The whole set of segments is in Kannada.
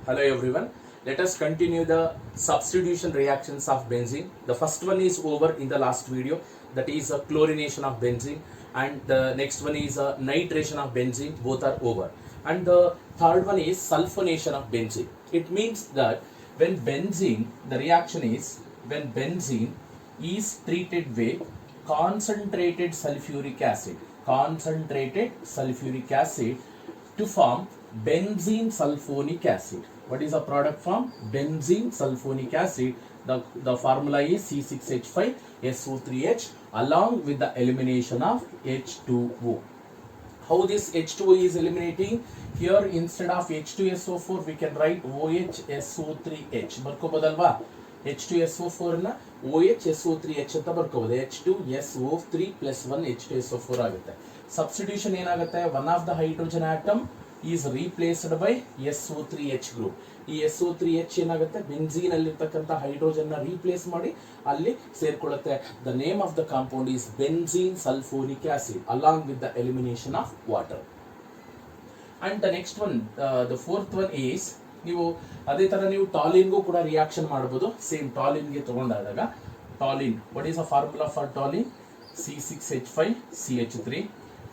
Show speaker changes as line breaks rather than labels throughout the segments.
Hello everyone. Let us continue the substitution reactions of benzene. The first one is over in the last video, that is a chlorination of benzene, and the next one is a nitration of benzene. Both are over. And the third one is sulfonation of benzene. It means that when benzene, the reaction is when benzene is treated with concentrated sulfuric acid to form benzene sulfonic acid. What is the product form? Benzene sulfonic acid. The formula is C6H5SO3H along with the elimination of H2O. How this H2O is eliminating? Here instead of H2SO4 we can write OHSO3H. ಬರ್ಕೋಬೋದಲ್ವಾ? H2SO4 ನ OHSO3H ಅಂತ ಬರ್ಕೋಬಹುದು. H2SO3 plus 1 H2SO4 ಆಗುತ್ತೆ. Substitution ಏನಾಗುತ್ತೆ? One of the hydrogen atom is replaced by SO3H group. ಈ SO3H ಏನಾಗುತ್ತೆ? ಬೆಂಜೀನ್ ಅಲ್ಲಿ ಇರತಕ್ಕಂತ ಹೈಡ್ರೋಜನ್ ನ ರೀಪ್ಲೇಸ್ ಮಾಡಿ ಅಲ್ಲಿ ಸೇರ್ಕೊಳ್ಳುತ್ತೆ. The name of the compound is benzene sulfonic acid along with the elimination of water. And the next one, the fourth one is, ನೀವು ಅದೇ ತರ ನೀವು ಟಾಲಿನ್ಗೂ ಕೂಡ ರಿಯಾಕ್ಷನ್ ಮಾಡಬಹುದು. ಸೇಮ್ ಟಾಲಿನ್ಗೆ ತಗೊಂಡಾಗ toluene, what is the formula for toluene? C6H5CH3.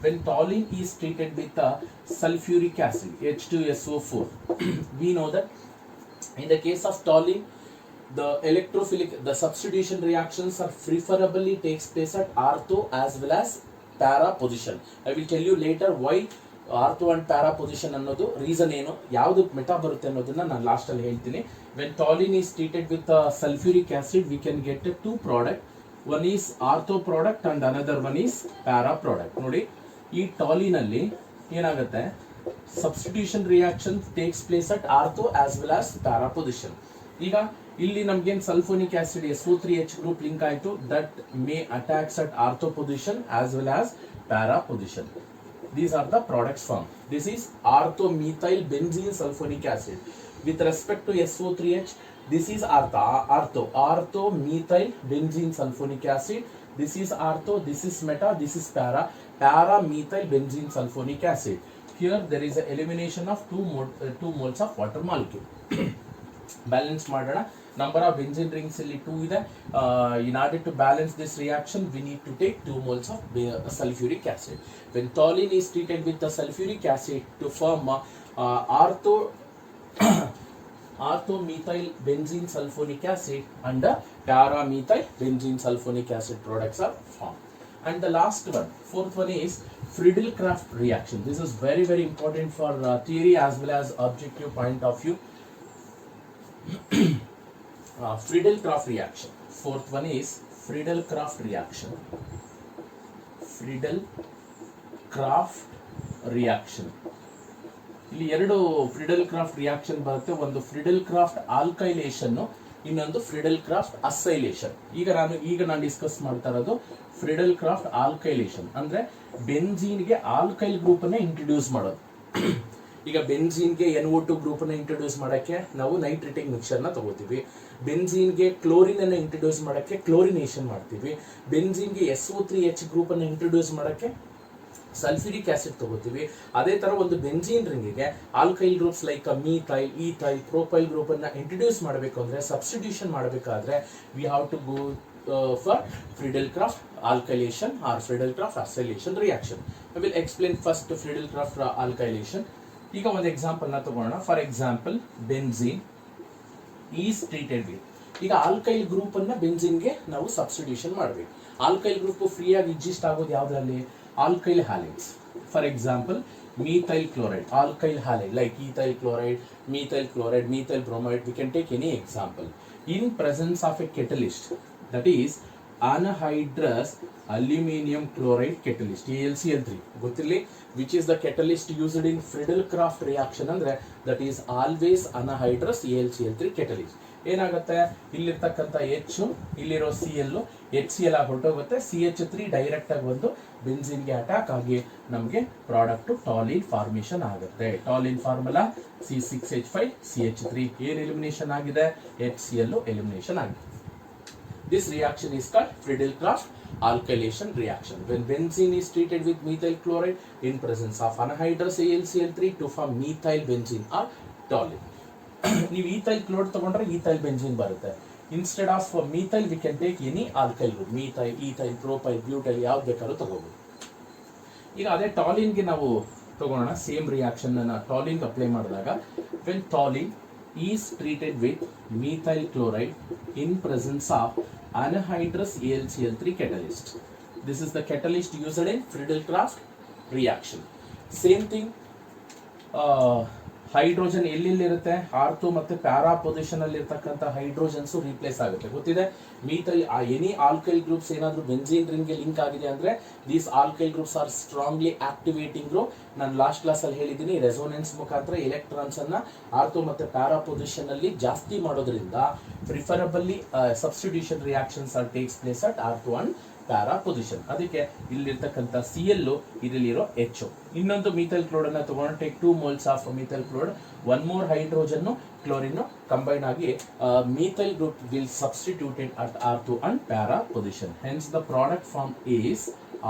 When toluene is treated with sulfuric acid H2SO4, we know that in the case of toluene, the substitution reactions are preferably takes place at ortho as well as para position. I will tell you later why ortho and para position ಅನ್ನೋದು ರೀಸನ್ ಏನು, ಯಾವುದು ಮೆಟಾ ಬರುತ್ತೆ ಅನ್ನೋದನ್ನ ನಾನು ಲಾಸ್ಟ್ ಅಲ್ಲಿ ಹೇಳ್ತೀನಿ. When toluene is treated with sulphuric acid we can get two product. One is ortho product and another one is para product. ನೋಡಿ, ಈ ಟಾಲಿನ್ ಅಲ್ಲಿ ಏನಾಗುತ್ತೆ, substitution reaction takes place at ortho as well as para position. ಈಗ ಇಲ್ಲಿ ನಮ್ಗೇನ್ sulphonic acid SO3H group link ಆಯ್ತು, that may attacks at ortho position as well as para position. These are the products formed. This is orthomethyl benzene sulfonic acid. With respect to SO3H, this is orthomethyl benzene sulfonic acid. This is ortho, this is meta, this is paramethyl benzene sulfonic acid. Here there is an elimination of 2 moles of water molecule. Balance ಮಾಡೋಣ. Number of benzene rings ಇಲ್ಲಿ 2 ಇದೆ. In order to balance this reaction we need to take 2 moles of sulfuric acid. When toluene is treated with the sulfuric acid to form orthomethyl benzene sulfonic acid and paramethyl benzene sulfonic acid products are formed. And the last one, fourth one is Friedel-Crafts reaction. This is very very important for theory as well as objective point of view. Friedel-Crafts reaction. Fourth one is Friedel-Crafts reaction. Friedel-Crafts reaction. ಇಲ್ಲಿ ಎರಡು Friedel-Crafts reaction ಬರುತ್ತೆ. ಒಂದು Friedel-Crafts alkylation, ಇನ್ನೊಂದು Friedel-Crafts acylation. ಈಗ ನಾನು ಡಿಸ್ಕಸ್ ಮಾಡ್ತಾ ಇರೋದು Friedel-Crafts alkylation. ಅಂದ್ರೆ ಬೆಂಜೀನ್ಗೆ ಆಲ್ಕೈಲ್ ಗ್ರೂಪ್ ಅನ್ನ ಇಂಟ್ರೊಡ್ಯೂಸ್ ಮಾಡೋದು. ಈಗ ಬೆಂಜೀನ್ಗೆ NO2 ಗ್ರೂಪ್ ಅನ್ನು ಇಂಟ್ರೊಡ್ಯೂಸ್ ಮಾಡಕ್ಕೆ ನಾವು ನೈಟ್ರಿಟಿಕ್ ಮಿಕ್ಸರ್ ನ ತಗೋತೀವಿ. ಬೆಂಜೀನ್ಗೆ ಕ್ಲೋರಿನ್ ಅನ್ನು ಇಂಟ್ರೊಡ್ಯೂಸ್ ಮಾಡಕ್ಕೆ ಕ್ಲೋರಿನೇಷನ್ ಮಾಡ್ತೀವಿ. ಬೆಂಜೀನ್ಗೆ SO3H ಗ್ರೂಪ್ ಅನ್ನು ಇಂಟ್ರೊಡ್ಯೂಸ್ ಮಾಡಕ್ಕೆ ಸಲ್ಫ್ಯೂರಿಕ್ ಆಸಿಡ್ ತಗೋತೀವಿ. ಅದೇ ತರ ಒಂದು ಬೆಂಜೀನ್ ರಿಂಗಿಗೆ alkyl groups like methyl, ethyl, propyl group ಅನ್ನ ಇಂಟ್ರೊಡ್ಯೂಸ್ ಮಾಡಬೇಕು ಅಂದ್ರೆ, ಸಬ್ಸ್ಟಿಟ್ಯೂಷನ್ ಮಾಡಬೇಕಾದ್ರೆ we have to go for Friedel-Crafts alkylation or Friedel-Crafts acylation reaction. I will explain first Friedel-Crafts alkylation. ಈಗ ಒಂದು ಎಕ್ಸಾಂಪಲ್ ನ ತಗೋಣ. For example, benzene is treated with, ಈಗ ಆಲ್ಕೈಲ್ ಗ್ರೂಪ್ ಅನ್ನ ಬೆಂಜೀನ್ಗೆ ನಾವು ಸಬ್ಸ್ಟಿಟ್ಯೂಷನ್ ಮಾಡಬೇಕು. ಆಲ್ಕೈಲ್ ಗ್ರೂಪ್ ಫ್ರೀ ಆಗಿ ಎಕ್ಸಿಸ್ಟ್ ಆಗೋದು ಯಾವ್ದ್ರಲ್ಲಿ? Alkyl halides. For example, methyl chloride, alkyl halide like ethyl chloride, methyl chloride, methyl bromide. We can take any example. In presence of a catalyst, that is anhydrous aluminum chloride catalyst, AlCl3 ಗೊತ್ತಿರಲಿ, which is the catalyst used in Friedel-Crafts reaction ಅಂದ್ರೆ that is always anhydrous AlCl3 catalyst. ಏನಾಗುತ್ತೆ, ಇಲ್ಲಿರ್ತಕ್ಕಂಥ H, ಇಲ್ಲಿರೋ Cl, HCl ಆಗಿ ಹೊರಟೋಗುತ್ತೆ, CH3 ಡೈರೆಕ್ಟ್ ಆಗಿ ಬಂದು ಬೆಂಜೀನ್ಗೆ ಅಟ್ಯಾಕ್ ಆಗಿ ನಮಗೆ ಪ್ರಾಡಕ್ಟ್ ಟಾಲಿನ್ ಫಾರ್ಮೇಶನ್ ಆಗುತ್ತೆ. Toluene formula C6H5CH3. ಏನ್ ಎಲಿಮಿನೇಷನ್ ಆಗಿದೆ? HCl ಎಲಿಮಿನೇಷನ್ ಆಗಿದೆ. This reaction is called Friedel-Crafts alkylation reaction. When benzene is treated with methyl chloride in presence of anhydrous AlCl3 to form methyl benzene or toluene. ನೀವು ಈಥೈಲ್ ಕ್ಲೋರೈಡ್ ತಗೊಂಡ್ರೆ ಈಥೈಲ್ ಬೆಂಜಿನ್ ಬರುತ್ತೆ. Instead of methyl we can take any alkyl group, methyl, ethyl, propyl, butyl, ಯಾವ್ದು ಬೇಕಾದ್ರೂ ತಗೋಬಹುದು. ಈಗ ಅದೇ ಟಾಲಿನ್ಗೆ ನಾವು ತಗೋಣ, ಸೇಮ್ ರಿಯಾಕ್ಷನ್ ಟಾಲಿನ್ ಅಪ್ಲೈ ಮಾಡಿದಾಗ when toluene is treated with methyl chloride in presence of anhydrous AlCl3 catalyst. This is the catalyst used in Friedel-Crafts reaction. Same thing, hydrogen ಎಲ್ಲೆಲ್ಲಿರುತ್ತೆ, ಆರ್ಥೋ ಮತ್ತೆ ಪ್ಯಾರಾ ಪೊಸಿಷನ್ ಅಲ್ಲಿ ಇರ್ತಕ್ಕಂಥ ಹೈಡ್ರೋಜನ್ಸ್ ರೀಪ್ಲೇಸ್ ಆಗುತ್ತೆ. ಗೊತ್ತಿದೆ, ಮೀಥೈಲ್ ಎನಿ ಆಲ್ಕೈಲ್ ಗ್ರೂಪ್ಸ್ ಏನಾದ್ರು ಬೆಂಜಿನ್ ರಿಂಗ್ಗೆ ಲಿಂಕ್ ಆಗಿದೆ ಅಂದ್ರೆ these alkyl groups are strongly activating group. ನಾನು ಲಾಸ್ಟ್ ಕ್ಲಾಸ್ ಅಲ್ಲಿ ಹೇಳಿದ್ದೀನಿ, ರೆಸೋನೆನ್ಸ್ ಮುಖಾಂತರ ಎಲೆಕ್ಟ್ರಾನ್ಸ್ ಅನ್ನ ಆರ್ಥೋ ಮತ್ತೆ ಪ್ಯಾರಾ ಪೊಸಿಷನ್ ಅಲ್ಲಿ ಜಾಸ್ತಿ ಮಾಡೋದ್ರಿಂದ preferably substitution reactions are takes place at ortho and para position. ಅದಕ್ಕೆ ಇಲ್ಲಿರ್ತಕ್ಕಂಥ CL ಇದರಲ್ಲಿರೋ H. ಇನ್ನೊಂದು ಮೀಥೈಲ್ ಕ್ಲೋರೈಡ್ ಅನ್ನ ತಗೊಂಡು take 2 moles of methyl chloride, 1 more hydrogen chlorine combine ಆಗಿ methyl group will substituted at ortho and para position. Hence the product form is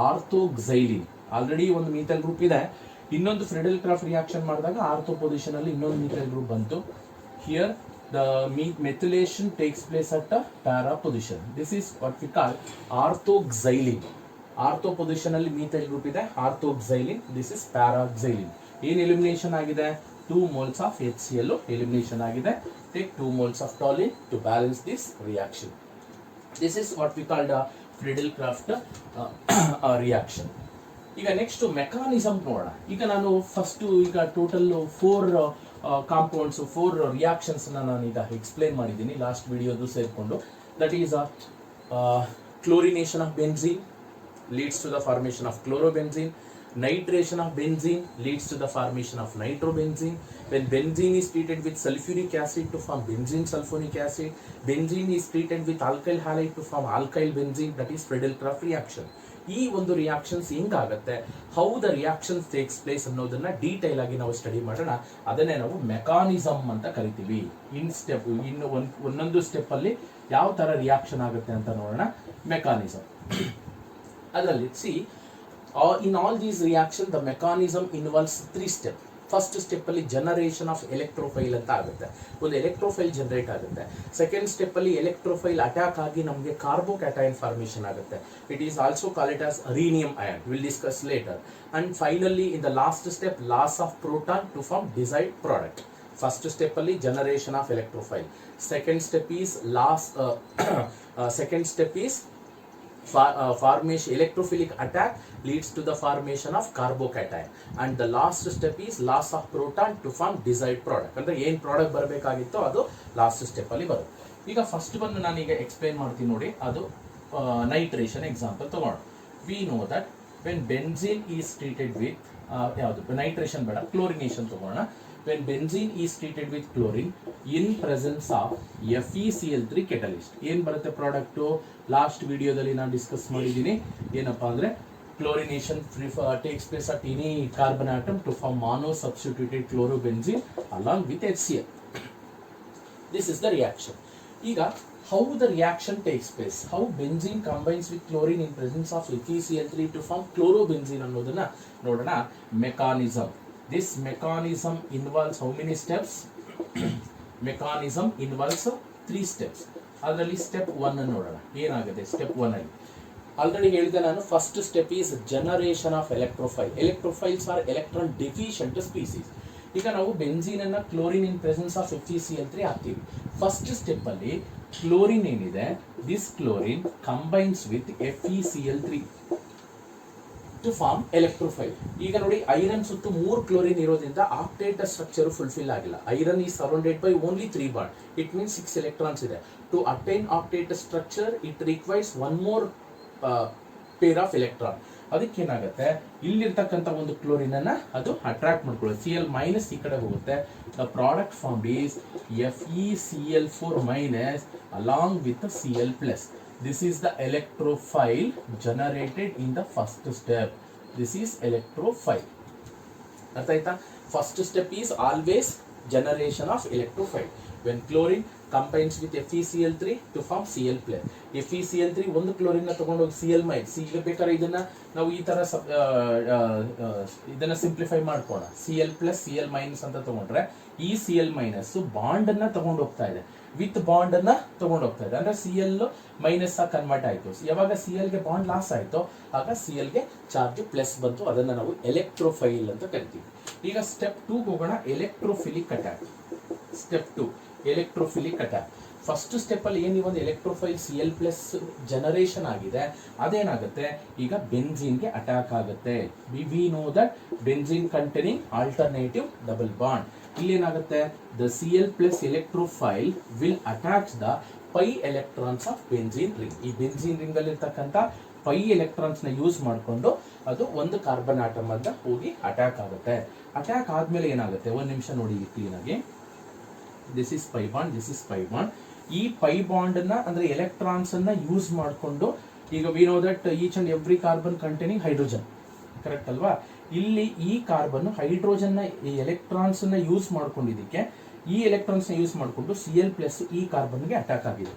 orthoxylene. Already ಒಂದು ಮೀಥೈಲ್ ಗ್ರೂಪ್ ಇದೆ, ಇನ್ನೊಂದು ಫ್ರೆಡೆಲ್-ಕ್ರಾಫ್ಟ್ ರಿಯಾಕ್ಷನ್ ಮಾಡಿದಾಗ ಆರ್ಥೋ ಪೊಸಿಷನ್ ಅಲ್ಲಿ ಇನ್ನೊಂದು ಮೀಥೈಲ್ ಗ್ರೂಪ್ ಬಂತು. Here the methylation takes place at a para position. This is what we call orthoxylene. Ortho position ಅಲ್ಲಿ methyl group ಇದೆ, orthoxylene. This is paraxylene. ಏನು ಎಲಿಮಿನೇಷನ್ ಆಗಿದೆ, 2 moles of HCl ಎಲಿಮಿನೇಷನ್ ಆಗಿದೆ. Take 2 moles of toluene to balance this reaction. This is what we call the Friedel-Crafts reaction. ಈಗ ನೆಕ್ಸ್ಟ್ ಮೆಕಾನಿಸಮ್ ನೋಡೋಣ. ಈಗ ನಾನು ಫಸ್ಟ್ ಈಗ ಟೋಟಲ್ 4 ಕಾಂಪೌಂಡ್ಸ್ 4 ರಿಯಾಕ್ಷನ್ಸ್ ನಾನು ಈಗ ಎಕ್ಸ್ಪ್ಲೇನ್ ಮಾಡಿದ್ದೀನಿ ಲಾಸ್ಟ್ ವಿಡಿಯೋದು ಸೇರಿಕೊಂಡು. That is chlorination of benzene leads to the formation of chlorobenzene. Nitration of benzene leads to the formation of nitrobenzene. When benzene is treated with sulfuric acid to form benzene sulfonic acid, benzene is treated with alkyl halide to form alkyl benzene. That is Friedel-Crafts reaction. ಈ ಒಂದು ರಿಯಾಕ್ಷನ್ಸ್ ಹೆಂಗಾಗತ್ತೆ, how the reactions takes place ಅನ್ನೋದನ್ನ ಡೀಟೈಲ್ ಆಗಿ ನಾವು ಸ್ಟಡಿ ಮಾಡೋಣ. ಅದನ್ನೇ ನಾವು ಮೆಕಾನಿಸಮ್ ಅಂತ ಕರಿತೀವಿ. ಇನ್ನು ಒಂದೊಂದು ಸ್ಟೆಪ್ ಅಲ್ಲಿ ಯಾವ ತರ ರಿಯಾಕ್ಷನ್ ಆಗುತ್ತೆ ಅಂತ ನೋಡೋಣ. ಮೆಕಾನಿಸಮ್ ಅದರಲ್ಲಿ in all these reactions the mechanism involves 3 steps. First step ಅಲ್ಲಿ ಜನರೇಷನ್ ಆಫ್ ಎಲೆಕ್ಟ್ರೋಫೈಲ್ ಅಂತ ಆಗುತ್ತೆ, ಒಂದು ಎಲೆಕ್ಟ್ರೋಫೈಲ್ ಜನರೇಟ್ ಆಗುತ್ತೆ. ಸೆಕೆಂಡ್ ಸ್ಟೆಪ್ ಅಲ್ಲಿ ಎಲೆಕ್ಟ್ರೋಫೈಲ್ ಅಟ್ಯಾಕ್ ಆಗಿ ನಮಗೆ ಕಾರ್ಬೋಕ್ಯಾಟೈನ್ ಫಾರ್ಮೇಷನ್ ಆಗುತ್ತೆ. It is also called it as arenium ion, will discuss later. And finally in the last step loss of proton to form desired product. First step ಅಲ್ಲಿ generation of electrophile, second step is formation electrophilic attack leads to the formation of carbocation, and the last step is loss of proton to form desired product. ಅಂದ್ರೆ ಏನು ಪ್ರಾಡಕ್ಟ್ ಬರಬೇಕಾಗಿತ್ತೋ ಅದು ಲಾಸ್ಟ್ ಸ್ಟೆಪ್ ಅಲ್ಲಿ ಬರುತ್ತೆ. ಈಗ ಫಸ್ಟ್ ಬಂದು ನಾನು ಈಗ ಎಕ್ಸ್ಪ್ಲೈನ್ ಮಾಡ್ತೀನಿ ನೋಡಿ, ಅದು ನೈಟ್ರೇಷನ್ ಎಕ್ಸಾಂಪಲ್ ತಗೋಣ. V know that when benzene is treated with ಯಾವುದು ನೈಟ್ರೇಷನ್ ಬೇಡ, ಕ್ಲೋರಿನೇಷನ್ ತಗೋಣ. when benzene is treated with chlorine in presence of FeCl3 catalyst, ಏನು ಬರುತ್ತೆ ಪ್ರಾಡಕ್ಟ್ ಲಾಸ್ಟ್ ವಿಡಿಯೋದಲ್ಲಿ ನಾನು ಡಿಸ್ಕಸ್ ಮಾಡಿದ್ದೀನಿ. ಏನಪ್ಪಾ ಅಂದ್ರೆ chlorination takes place at any carbon atom to form mono substituted chlorobenzene along with HCl. This is the reaction. ಈಗ how the reaction takes place, how benzene combines with chlorine in presence of FeCl3 to form chlorobenzene ಅನ್ನೋದನ್ನ ನೋಡೋಣ. Mechanism. This mechanism involves how many steps? Mechanism involves 3 steps. ಅದರಲ್ಲಿ ಸ್ಟೆಪ್ 1 ನೋಡೋಣ ಏನಾಗುತ್ತೆ. ಸ್ಟೆಪ್ 1 ಅಲ್ಲಿ ಆಲ್ರೆಡಿ ಹೇಳಿದೆ ನಾನು, first step is generation of electrophile. Electrophiles are electron deficient species. ಈಗ ನಾವು ಬೆನ್ಝೀನ್ ಅನ್ನ chlorine in presence of FeCl3 ಹಾಕ್ತೀವಿ. ಫಸ್ಟ್ ಸ್ಟೆಪ್ ಅಲ್ಲಿ ಕ್ಲೋರಿನ್ ಏನಿದೆ, this chlorine combines with FeCl3 to form electrophile. ಈಗ ನೋಡಿ, ಐರನ್ ಸುತ್ತು 3 ಕ್ಲೋರಿನ್ ಇರೋದ್ರಿಂದ ಆಕ್ಟೇಟ್ ಸ್ಟ್ರಕ್ಚರ್ ಫುಲ್ಫಿಲ್ ಆಗಿಲ್ಲ. Iron is surrounded by only 3 bond, it means 6 electrons ಇದೆ. To attain octet structure it requires 1 more pair of electron. ಅದಕ್ಕೇನಾಗುತ್ತೆ, ಇಲ್ಲಿರ್ತಕ್ಕಂಥ ಒಂದು ಕ್ಲೋರಿನ್ ಅನ್ನ ಅದು ಅಟ್ರಾಕ್ಟ್ ಮಾಡ್ಕೊಳ್ಳುತ್ತೆ. Cl ಮೈನಸ್ ಈ ಕಡೆ ಹೋಗುತ್ತೆ. The product form is FeCl4- along with Cl+. This is the electrophile generated in the first step. This is electrophile. ಅರ್ಥ ಆಯ್ತಾ? First step is always generation of electrophile. When chlorine combines with FeCl3 to form Cl+. FeCl3 ಒಂದು ಕ್ಲೋರಿನ್ ನ ತಗೊಂಡು ಹೋಗಿ Cl-. ಈಗ ಬೇಕಾದ್ರೆ ಇದನ್ನ ನಾವು ಈ ತರ ಇದನ್ನ ಸಿಂಪ್ಲಿಫೈ ಮಾಡ್ಕೋಣ. Cl+, Cl- ಅಂತ ತಗೊಂಡ್ರೆ ಈ Cl ಮೈನಸ್ ಬಾಂಡ್ ಅನ್ನ ತಗೊಂಡು ಹೋಗ್ತಾ ಇದೆ, ವಿತ್ ಬಾಂಡ್ ಅನ್ನ ತಗೊಂಡು ಹೋಗ್ತಾ ಇದೆ, ಅಂದ್ರೆ Cl ಮೈನಸ್ ಆಗಿ ಕನ್ವರ್ಟ್ ಆಯ್ತು. ಯಾವಾಗ Cl ಗೆ ಬಾಂಡ್ ಲಾಸ್ ಆಯ್ತು ಆಗ Cl ಗೆ ಚಾರ್ಜ್ ಪ್ಲಸ್ ಬಂತು, ಅದನ್ನ ನಾವು ಎಲೆಕ್ಟ್ರೋಫೈಲ್ ಅಂತ ಕರಿತೀವಿ. ಈಗ ಸ್ಟೆಪ್ 2 ಹೋಗೋಣ, electrophilic attack. Step 2 electrophilic attack. First step ಅಲ್ಲಿ ಏನು ಒಂದು ಎಲೆಕ್ಟ್ರೋಫೈಲ್ Cl ಪ್ಲಸ್ ಜನರೇಷನ್ ಆಗಿದೆ, ಅದೇನಾಗುತ್ತೆ ಈಗ ಬೆನ್ಝೀನ್ ಗೆ ಅಟ್ಯಾಕ್ ಆಗುತ್ತೆ. We know that benzene containing alternative double bond. ಇಲ್ಲಿ ಏನಾಗುತ್ತೆ, the Cl plus electrophile will attach the pi electrons of benzene ring. ಈ ಬೆನ್ಝೀನ್ ರಿಂಗ್ ಅಲ್ಲಿ ಇರ್ತಕ್ಕಂಥ ಪೈ ಎಲೆಕ್ಟ್ರಾನ್ಸ್ ನ ಯೂಸ್ ಮಾಡಿಕೊಂಡು ಅದು ಒಂದು ಕಾರ್ಬನ್ ಆಟಮ್ ಅಂತ ಹೋಗಿ ಅಟ್ಯಾಕ್ ಆಗುತ್ತೆ. ಅಟ್ಯಾಕ್ ಆದ್ಮೇಲೆ ಏನಾಗುತ್ತೆ, ಒಂದ್ ನಿಮಿಷ ನೋಡಿ ಕ್ಲೀನ್ ಆಗಿ. This is pi bond, this is pi bond. ಈ ಪೈ ಬಾಂಡ್ ನ ಅಂದ್ರೆ ಎಲೆಕ್ಟ್ರಾನ್ಸ್ ಅನ್ನ ಯೂಸ್ ಮಾಡಿಕೊಂಡು, ಈಗ we know that each and every carbon containing hydrogen, correct ಅಲ್ವಾ? ಇಲ್ಲಿ ಈ ಕಾರ್ಬನ್ ಹೈಡ್ರೋಜನ್ ನ ಎಲೆಕ್ಟ್ರಾನ್ಸ್ ನ ಯೂಸ್ ಮಾಡ್ಕೊಂಡಿದ್ದಕ್ಕೆ ಈ ಎಲೆಕ್ಟ್ರಾನ್ಸ್ ನ ಯೂಸ್ ಮಾಡಿಕೊಂಡು Cl ಪ್ಲಸ್ ಈ ಕಾರ್ಬನ್ ಗೆ ಅಟ್ಯಾಕ್ ಆಗಿದೆ.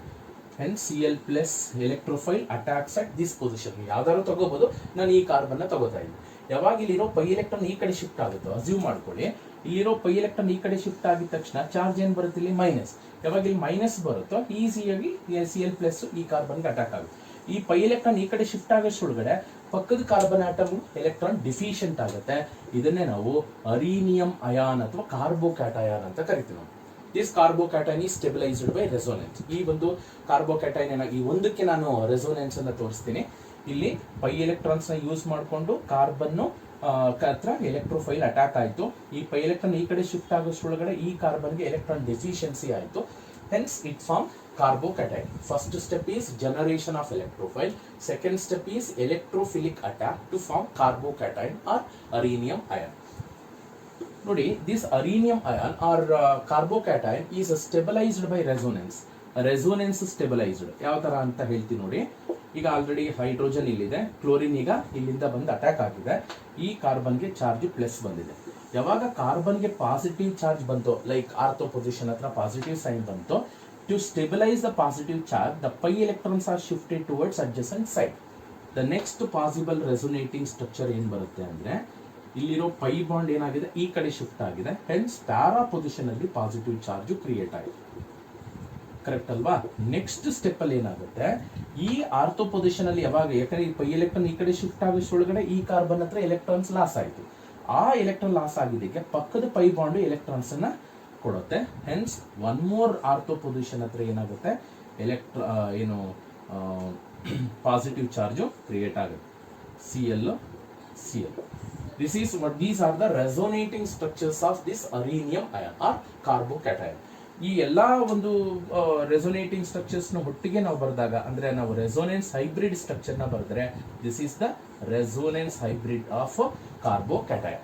Hence Cl plus electrophile attacks at this position. ಯಾವ್ದಾದ್ರು ತಗೋಬಹುದು, ನಾನು ಈ ಕಾರ್ಬನ್ ನ ತಗೋತಾ ಇದ್ದೀನಿ. ಯಾವಾಗ ಇಲ್ಲಿರೋ ಪೈ ಎಲೆಕ್ಟ್ರಾನ್ ಈ ಕಡೆ ಶಿಫ್ಟ್ ಆಗುತ್ತೋ, ಅಸ್ಯೂಮ್ ಮಾಡ್ಕೊಳ್ಳಿ, ಇಲ್ಲಿರೋ ಪೈ ಎಲೆಕ್ಟ್ರಾನ್ ಈ ಕಡೆ ಶಿಫ್ಟ್ ಆಗಿದ ತಕ್ಷಣ ಚಾರ್ಜ್ ಏನ್ ಬರುತ್ತೆ, ಇಲ್ಲಿ ಮೈನಸ್. ಯಾವಾಗ ಇಲ್ಲಿ ಮೈನಸ್ ಬರುತ್ತೋ ಈಸಿಯಾಗಿ Cl ಪ್ಲಸ್ ಈ ಕಾರ್ಬನ್ ಗೆ ಅಟ್ಯಾಕ್ ಆಗುತ್ತೆ. ಈ ಪೈ ಎಲೆಕ್ಟ್ರಾನ್ ಈ ಕಡೆ ಶಿಫ್ಟ್ ಆಗೋಷ್ಟೊಳಗಡೆ ಪಕ್ಕದ ಕಾರ್ಬನ್ ಆಟಮ್ ಎಲೆಕ್ಟ್ರಾನ್ ಡಿಫಿಷಿಯಂಟ್ ಆಗುತ್ತೆ. ಇದನ್ನೇ ನಾವು ಅರೀನಿಯಂ ಅಯಾನ್ ಅಥವಾ ಕಾರ್ಬೋಕ್ಯಾಟಯಾನ್ ಅಂತ ಕರಿತೀವಿ ನಾವು. This carbocation is stabilised by resonance. ಈ ಒಂದು ಕಾರ್ಬೋಕ್ಯಾಟೈನ್ ಈ ಒಂದಕ್ಕೆ ನಾನು ರೆಸೋನೆನ್ಸ್ ಅನ್ನ ತೋರಿಸ್ತೀನಿ. ಇಲ್ಲಿ ಪೈ ಎಲೆಕ್ಟ್ರಾನ್ಸ್ ನ ಯೂಸ್ ಮಾಡಿಕೊಂಡು ಕಾರ್ಬನ್ ಹತ್ರ ಎಲೆಕ್ಟ್ರೋಫೈಲ್ ಅಟ್ಯಾಕ್ ಆಯ್ತು. ಈ ಪೈ ಎಲೆಕ್ಟ್ರಾನ್ ಈ ಕಡೆ ಶಿಫ್ಟ್ ಆಗೋಷ್ಟೊಳಗಡೆ ಈ ಕಾರ್ಬನ್ ಗೆ ಎಲೆಕ್ಟ್ರಾನ್ ಡೆಫಿಷಿಯನ್ಸಿ ಆಯ್ತು. Hence it formed carbocation. First step is generation of electrophile. Second step is electrophilic attack to form carbocation or arenium ion. ನೋಡಿ, this arenium ion or carbocation is stabilized by resonance. Resonance stabilized. ಯಾವ ತರ ಅಂತ ಹೇಳ್ತೀನಿ ನೋಡಿ. ಈಗ ಆಲ್ರೆಡಿ ಹೈಡ್ರೋಜನ್ ಇಲ್ಲಿದೆ, ಕ್ಲೋರಿನ್ ಈಗ ಇಲ್ಲಿಂದ ಬಂದು ಅಟ್ಯಾಕ್ ಆಗಿದೆ. ಈ ಕಾರ್ಬನ್ಗೆ ಚಾರ್ಜ್ ಪ್ಲಸ್ ಬಂದಿದೆ. ಯಾವಾಗ ಕಾರ್ಬನ್ಗೆ ಪಾಸಿಟಿವ್ ಚಾರ್ಜ್ ಬಂತು, ಲೈಕ್ ಆರ್ಥೋ ಪೊಸಿಷನ್ ಹತ್ರ ಪಾಸಿಟಿವ್ ಸೈನ್ ಬಂತು, to stabilize the positive charge the pi electrons are shifted towards adjacent side. The next possible resonating structure ಏನ್ ಬರುತ್ತೆ ಅಂದ್ರೆ, ಇಲ್ಲಿರೋ ಪೈ ಬಾಂಡ್ ಏನಾಗಿದೆ ಈ ಕಡೆ ಶಿಫ್ಟ್ ಆಗಿದೆ. ಹೆನ್ಸ್ ಪ್ಯಾರಾ ಪೊಸಿಷನ್ ಅಲ್ಲಿ ಪಾಸಿಟಿವ್ ಚಾರ್ಜ್ ಕ್ರಿಯೇಟ್ ಆಗಿದೆ, ಕರೆಕ್ಟ್ ಅಲ್ವಾ? ನೆಕ್ಸ್ಟ್ ಸ್ಟೆಪ್ ಅಲ್ಲಿ ಏನಾಗುತ್ತೆ, ಈ ಆರ್ಥೋ ಪೊಸಿಷನ್ ಅಲ್ಲಿ ಯಾವಾಗ, ಯಾಕಂದ್ರೆ ಈ ಪೈ ಎಲೆಕ್ಟ್ರಾನ್ ಈ ಕಡೆ ಶಿಫ್ಟ್ ಆಗೋಷ್ಟೊಳಗಡೆ ಈ ಕಾರ್ಬನ್ ಹತ್ರ ಎಲೆಕ್ಟ್ರಾನ್ಸ್ ಲಾಸ್ ಆಯ್ತು. ಆ ಎಲೆಕ್ಟ್ರಾನ್ ಲಾಸ್ ಆಗಿದ್ದಕ್ಕೆ ಪಕ್ಕದ ಪೈ ಬಾಂಡ್ ಎಲೆಕ್ಟ್ರಾನ್ಸ್ ಅನ್ನ ಕೊಡುತ್ತೆ. Hence one more ortho position ಹತ್ರ ಏನಾಗುತ್ತೆ, ಏನು ಪಾಸಿಟಿವ್ ಚಾರ್ಜ್ ಕ್ರಿಯೇಟ್ ಆಗುತ್ತೆ. Cl. These are the resonating structures of this arenium ion or carbocation. ಈ ಎಲ್ಲಾ ಒಂದು ರೆಸೊನೇಟಿಂಗ್ ಸ್ಟ್ರಕ್ಚರ್ಸ್ ನ ಒಟ್ಟಿಗೆ ನಾವು ಬರೆದಾಗ, ಅಂದ್ರೆ ನಾವು ರೆಸೋನೆನ್ಸ್ ಹೈಬ್ರಿಡ್ ಸ್ಟ್ರಕ್ಚರ್ ನ ಬರೆದ್ರೆ, this is the resonance hybrid of carbocation.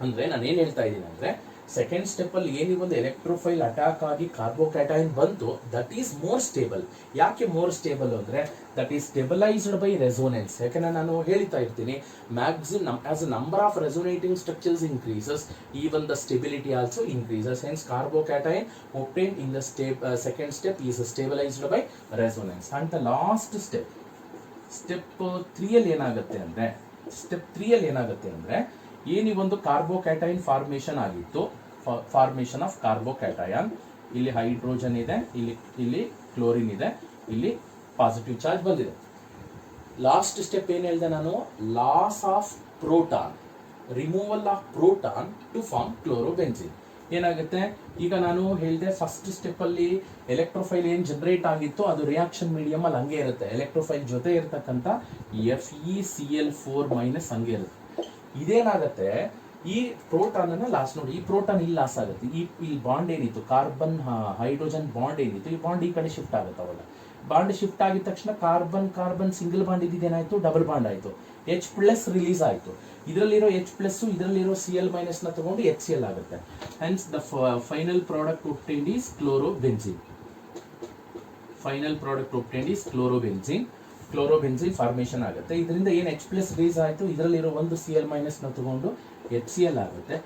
ಅಂದ್ರೆ ನಾನು ಏನ್ ಹೇಳ್ತಾ ಇದ್ದೀನಿ ಅಂದ್ರೆ, ಸೆಕೆಂಡ್ ಸ್ಟೆಪ್ ಅಲ್ಲಿ ಏನಿ ಒಂದು ಎಲೆಕ್ಟ್ರೋಫೈಲ್ ಅಟ್ಯಾಕ್ ಆಗಿ ಕಾರ್ಬೋಕ್ಯಾಟೈನ್ ಬಂತು, ದಟ್ ಈಸ್ ಮೋರ್ ಸ್ಟೇಬಲ್. ಯಾಕೆ ಮೋರ್ ಸ್ಟೇಬಲ್ ಅಂದ್ರೆ, that is stabilised by resonance. ಯಾಕಂದ್ರೆ ನಾನು ಹೇಳ್ತಾ ಇರ್ತೀನಿ, maximum as a number of resonating structures increases, even the stability also increases. Hence carbocation obtained in the second step is stabilized by resonance. And the last step, step 3 ಅಲ್ಲಿ ಏನಾಗುತ್ತೆ ಅಂದ್ರೆ, ಏನಿ ಒಂದು ಕಾರ್ಬೋಕ್ಯಾಟೈನ್ ಫಾರ್ಮೇಶನ್ ಆಗಿತ್ತು, ಫಾರ್ಮೇಶನ್ ಆಫ್ ಕಾರ್ಬೋಕ್ಯಾಟಯಾನ್. ಇಲ್ಲಿ ಹೈಡ್ರೋಜನ್ ಇದೆ, ಇಲ್ಲಿ ಕ್ಲೋರಿನ್ ಇದೆ, ಇಲ್ಲಿ ಪಾಸಿಟಿವ್ ಚಾರ್ಜ್ ಬಂದಿದೆ. ಲಾಸ್ಟ್ ಸ್ಟೆಪ್ ಏನ್ ಹೇಳಿದೆ ನಾನು, loss of proton, removal of proton to form chlorobenzene. ಏನಾಗುತ್ತೆ, ಈಗ ನಾನು ಹೇಳಿದೆ ಫಸ್ಟ್ ಸ್ಟೆಪ್ ಅಲ್ಲಿ ಎಲೆಕ್ಟ್ರೋಫೈಲ್ ಏನ್ ಜನರೇಟ್ ಆಗಿತ್ತು ಅದು ರಿಯಾಕ್ಷನ್ ಮೀಡಿಯಂ ಅಲ್ಲಿ ಹಂಗೆ ಇರುತ್ತೆ. ಎಲೆಕ್ಟ್ರೋಫೈಲ್ ಜೊತೆ ಇರತಕ್ಕಂತ FeCl4- ಹಂಗೆ ಇರುತ್ತೆ. ಇದೇನಾಗುತ್ತೆ, ಈ ಪ್ರೋಟಾನ್ ಅನ್ನ ಲಾಸ್ ನೋಡಿ, ಈ ಪ್ರೋಟಾನ್ ಇಲ್ಲಿ ಲಾಸ್ ಆಗುತ್ತೆ. ಈ ಬಾಂಡ್ ಏನಿತ್ತು, ಕಾರ್ಬನ್ ಹೈಡ್ರೋಜನ್ ಬಾಂಡ್ ಏನಿತ್ತು, ಈ ಬಾಂಡ್ ಈ ಕಡೆ ಶಿಫ್ಟ್ ಆಗುತ್ತೆ. ಅವಾಗ ಬಾಂಡ್ ಶಿಫ್ಟ್ ಆಗಿದ ತಕ್ಷಣ ಕಾರ್ಬನ್ ಸಿಂಗಲ್ ಬಾಂಡ್ ಇದೇನಾಯ್ತು, ಡಬಲ್ ಬಾಂಡ್ ಆಯ್ತು, H+ ರಿಲೀಸ್ ಆಯ್ತು. ಇದರಲ್ಲಿರೋ H+, ಇದರಲ್ಲಿರೋ Cl- ನ ತಗೊಂಡು HCl ಆಗುತ್ತೆ. Hence the final product obtained is chlorobenzene. Chlorobenzene formation ಆಗುತ್ತೆ. ಇದರಿಂದ ಏನು H+ ರಿಲೀಸ್ ಆಯ್ತು, ಇದರಲ್ಲಿರೋ ಒಂದು Cl- ನ ತಗೊಂಡು HCl ಆಗುತ್ತೆ.